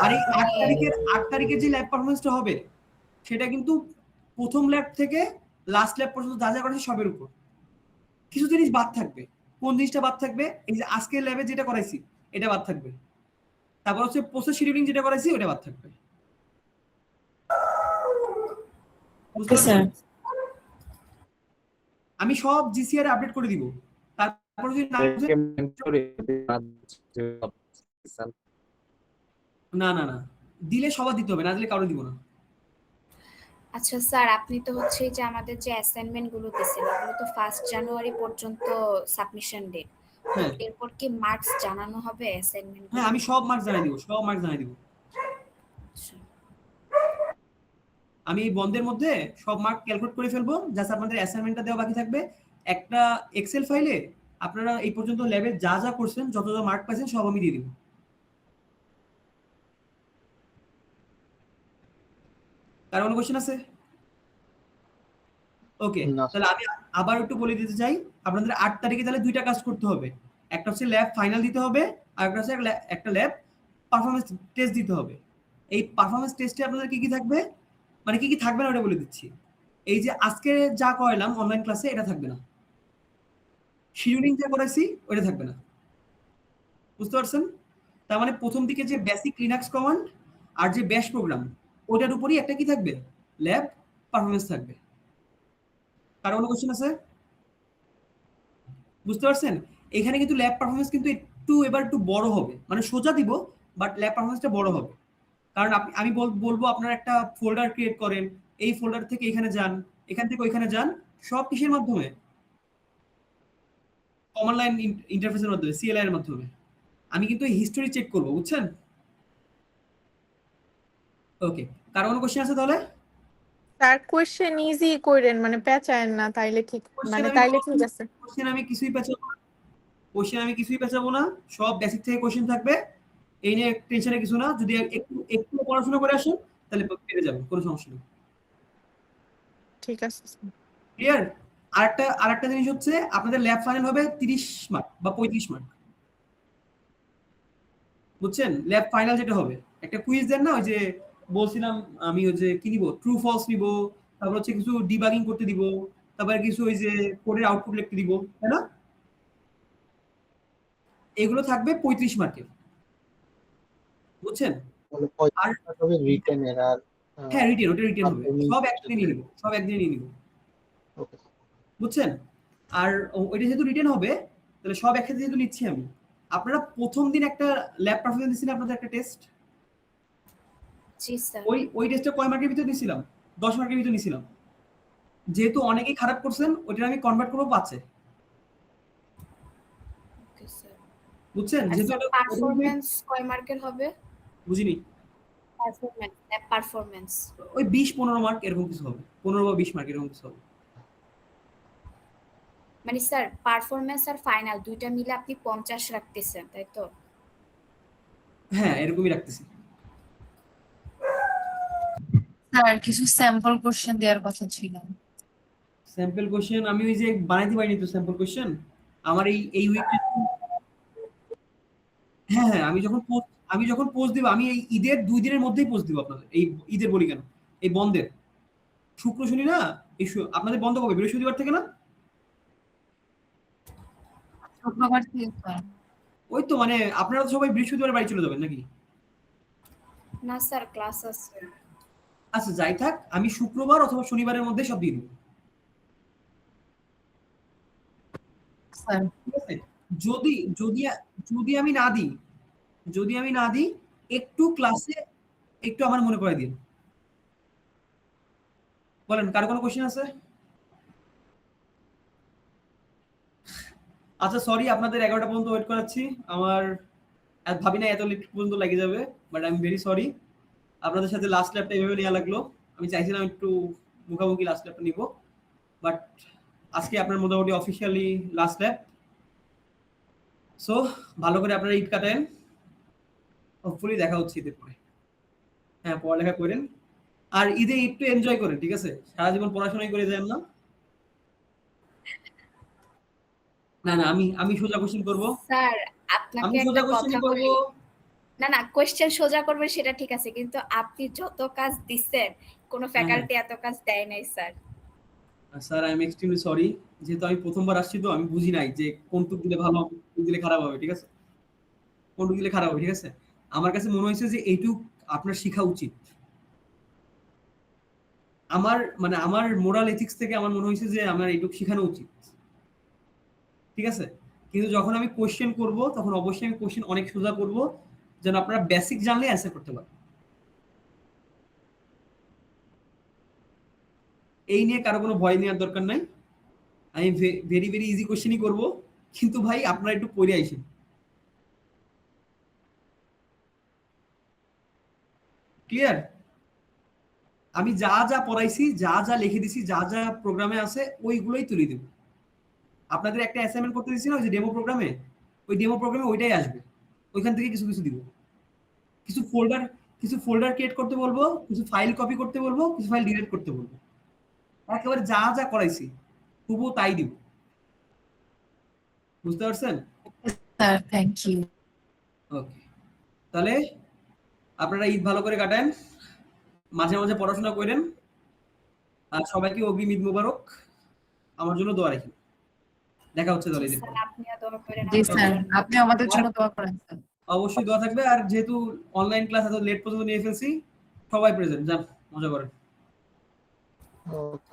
আর এই 8 তারিখের যে ল্যাব পারফরমেন্সটা হবে, সেটা কিন্তু প্রথম ল্যাব থেকে লাস্ট ল্যাব পর্যন্ত যা যা করেছে সবের উপর। কিছু জিনিস বাদ থাকবে। কোন জিনিসটা বাদ থাকবে? এই যে আজকের ল্যাবে যেটা করাইছি এটা বাদ থাকবে। তারপর হচ্ছে প্রসেস শিডিউলিং যেটা করাইছি ওটা বাদ থাকবে। বুঝতে ওকে স্যার। পারছেন? আমি সব জিসিআর আপডেট করে দিব। তার তারপর যদি না বুঝেন, না না না, দিলে সবার দিতে হবে, না দিলে কারো দিব না। আচ্ছা স্যার, আপনি তো হচ্ছে এই যে আমাদের যে অ্যাসাইনমেন্ট গুলো দিয়েছেন এগুলো তো 1 জানুয়ারি পর্যন্ত সাবমিশন ডেট। হ্যাঁ এরপর কি মার্কস জানানো হবে অ্যাসাইনমেন্ট? হ্যাঁ, আমি সব মার্কস জানাই দিব, সব মার্কস জানাই দিব। আমি এই বন্ধের মধ্যে সব মার্ক ক্যালকুলেট করে ফেলবো, জাস্ট আপনাদের অ্যাসাইনমেন্টটা দেওয়া বাকি থাকবে। একটা এক্সেল ফাইলে আপনারা এই পর্যন্ত ল্যাবে যা যা করছেন, যত যত মার্ক পাইছেন সব আমি দিয়ে দিব। কার কোনো কোশ্চেন আছে? ওকে, না। তাহলে আমি আবার একটু বলে দিতে চাই, আপনাদের 8 তারিখে তাহলে 2টা কাজ করতে হবে। একটা হচ্ছে ল্যাব ফাইনাল দিতে হবে, আর একটা হচ্ছে একটা ল্যাব পারফরম্যান্স টেস্ট দিতে হবে। এই পারফরম্যান্স টেস্টে আপনাদের কি কি থাকবে, মানে কি কি থাকবে না ওটা বলে দিচ্ছি। এই যে আজকে যা করালাম অনলাইন ক্লাসে, এটা থাকবে না। শিডিউলিং যা করাইছি ওটা থাকবে না, বুঝতে পারছেন? তার মানে প্রথম দিকে যে বেসিক লিনাক্স কমান্ড আর যে ব্যাশ প্রোগ্রাম, ওটার উপরই একটা কি থাকবে, ল্যাব পারফরম্যান্স থাকবে। কারো কোনো কোশ্চেন আছে? বুঝতে পারছেন? এখানে কিন্তু ল্যাব পারফরম্যান্স কিন্তু এবার একটু বড় হবে, মানে সোজা দিব বাট ল্যাব পারফরম্যান্সটা বড় হবে। কারণ আমি বলবো আপনারা একটা ফোল্ডার ক্রিয়েট করেন, এই ফোল্ডার থেকে এখানে যান, এখান থেকে ওইখানে যান, সব কিসের মাধ্যমে? কমান্ড লাইন ইন্টারফেসের মাধ্যমে, সিএলআই এর মাধ্যমে। আমি কিন্তু হিস্টোরি চেক করব, বুঝছেন? ওকে, কারো কোনো কোশ্চেন আছে তাহলে? স্যার কোয়েশ্চেন ইজি কইরেন, মানে পেঁচায়েন না, তাইলে ঠিক, মানে তাইলে ঠিক আছে। কোশ্চেন আমি কিছুই পেঁচাবো না, কোশ্চেন আমি কিছুই পেঁচাবো না, সব বেসিক থেকে কোশ্চেন থাকবে। এই নিয়ে টেনশনে কিছু না, যদি একটু একটু পড়াশোনা করে আসেন তাহলে পেরে যাবেন, কোনো সমস্যা নেই। ঠিক আছে। ক্লিয়ার? আরেকটা জিনিস হচ্ছে, আপনাদের ল্যাব ফাইনাল হবে 30 মার্ক বা 35 মার্ক, বুঝছেন? ল্যাব ফাইনাল যেটা হবে, একটা কুইজ দেন না, ওই যে বলছিলাম আমি, ওই যে কি নিব, ট্রু ফলস নিব, তারপর হচ্ছে কিছু ডিবাগিং করতে দিব, তারপর কিছু ওই যে কোডের আউটপুট লিখতে দিব, তাই না? এগুলো থাকবে 35 মার্কের, বুঝছেন? তাহলে 45 হবে রিটেনের আর হ্যাঁ রিটেন, ওটা রিটেন হবে, performance সব একদিনে নিয়ে নিব, সব একদিনে নিয়ে নিব, ওকে। বুঝছেন? আর ওইটা যেহেতু রিটেন হবে, তাহলে সব একসাথে যেহেতু নিচ্ছি আমি, আপনারা প্রথম দিন একটা ল্যাব পারফরম্যান্স দিয়েছিলেন, আপনাদের একটা টেস্ট, জি স্যার। ওই টেস্টে কয় মার্কের ভিতরে দিয়েছিলাম? 10 মার্কের ভিতরে নিয়েছিলাম। যেহেতু অনেকেই খারাপ করছেন, ওইটা আমি কনভার্ট করবো 5-এ, ওকে স্যার। বুঝছেন? যেহেতু আচ্ছা, পারফরম্যান্স কয় মার্কের হবে? বুঝিনি, পারফরম্যান্স, ল্যাব পারফরম্যান্স ওই 20-15 মার্ক এরকম কিছু হবে, 15 বা 20 মার্ক এরকম কিছু হবে। মানে স্যার পারফরম্যান্স আর ফাইনাল দুইটা মিলে আপনি 50 রাখতেছেন, তাই তো? হ্যাঁ এরকমই রাখতেছি। স্যার কিছু স্যাম্পল কোশ্চেন দেওয়ার কথা ছিল। স্যাম্পল কোশ্চেন আমি ওই যে বানাইতে পারিনি তো স্যাম্পল কোশ্চেন, আমার এই উইকে। হ্যাঁ হ্যাঁ, আমি যখন পোস্ট দিব, আমি এই ঈদের 2 দিনের মধ্যেই পোস্ট দিব আপনাদের। এই ঈদের বলি কেন, এই বন্ধের শুক্র শনি না, এই আপনাদের বন্ধ কবে? বৃহস্পতিবার থেকে না? শুক্রবার থেকে স্যার। ওই তো, মানে আপনারা তো সবাই বৃহস্পতিবার বাড়ি চলে যাবেন নাকি? না স্যার, ক্লাস আছে। আচ্ছা যাই থাক, আমি শুক্রবার অথবা শনিবারের মধ্যে সব দিয়ে দিব, স্যার ঠিক আছে? যদি যদি যদি আমি না দিই, একটু ক্লাসে একটু আমার মনে করে দিন। বলেন, কার কোনো কোশ্চেন আছে? আচ্ছা সরি, আপনাদের 11টা পর্যন্ত ওয়েট করাচ্ছি। আমার ভাবি না এত লেট পর্যন্ত লেগে যাবে, but I am very sorry. আপনাদের সাথে লাস্ট ল্যাবটা এভাবে নেওয়া লাগলো। আমি চাইছিলাম একটু মুখামুখি লাস্ট ল্যাবটা নিব, বাট আজকে আপনার মোটামুটি অফিসিয়ালি লাস্ট ল্যাব। সো ভালো করে আপনারা ঈদ কাটান, হোপফুলি দেখা হচ্ছে ঈদের পরে। হ্যাঁ পড়ালেখা করেন, আর ঈদে একটু এনজয় করেন, ঠিক আছে? সারা জীবন পড়াশোনাই করে যান না। না না, আমি সোজা কোশ্চেন করব, স্যার আমি আপনাকে সোজা একটা কোশ্চেন কথা করব। বলি। না না, কোশ্চেন সোজা করবেন সেটা ঠিক আছে, কিন্তু আপনি যত কাজ দিচ্ছেন কোনো ফ্যাকাল্টি এত কাজ দেয় নাই sir. Sir I am extremely sorry, যেহেতু আমি প্রথমবার আসছি তো আমি বুঝি নাই যে কোনটুক দিলে ভালো হবে, কোনটুক দিলে খারাপ হবে, ঠিক আছে? কোনটুক দিলে খারাপ হবে, ঠিক আছে? আমার কাছে মনে হয়েছে যে এইটুক আপনার শেখা উচিত। আমার মোরাল এথিক্স থেকে আমার মনে হয়েছে যে আমার এইটুক শেখানো উচিত, ঠিক আছে? কিন্তু যখন আমি কোশ্চেন করব তখন অবশ্যই আমি কোশ্চেন অনেক সোজা করব, যেন আপনারা বেসিক জানলে অ্যান্সার করতে পারেন। এই নিয়ে কারো কোনো ভয় নেওয়ার দরকার নাই। আমি ভেরি ভেরি ইজি কোশ্চেনই করব, কিন্তু ভাই আপনারা একটু পড়ে আইসেন। ক্লিয়ার? আমি যা যা পড়াইছি, যা যা লিখে দিছি, যা যা প্রোগ্রামে আছে ওইগুলোই তুলে দেব। আপনাদের একটা অ্যাসাইনমেন্ট করতে দিছি না ওই যে ডেমো প্রোগ্রামে, ওই ডেমো প্রোগ্রামে ওইটাই আসবে, ওইখান থেকে কিছু কিছু দিব। কিছু ফোল্ডার ক্রিয়েট করতে বলবো, কিছু ফাইল কপি করতে বলবো, কিছু ফাইল ডিলিট করতে বলবো। একেবারে যা যা করাইছি তবুও তাই দিব। বুঝতে পারছেন? Sir thank you. ওকে, তাহলে আপনারা ঈদ ভালো করে কাটান, মাঝে মাঝে পড়াশোনা করেন, আর সবাইকে অগ্রিম ঈদ মোবারক। আমার জন্য দোয়া রাখেন। দেখা হচ্ছে তাহলে ঈদের পর। স্যার আপনিও দোয়া করেন জি আমাদের স্যার, জন্য। আপনি আমাদের জন্য দোয়া করেন স্যার। অবশ্যই দোয়া থাকবে। আর যেহেতু অনলাইন ক্লাস এত লেট পর্যন্ত নিয়ে ফেলছি, সবাই প্রেজেন্ট, যান মজা করেন। ওকে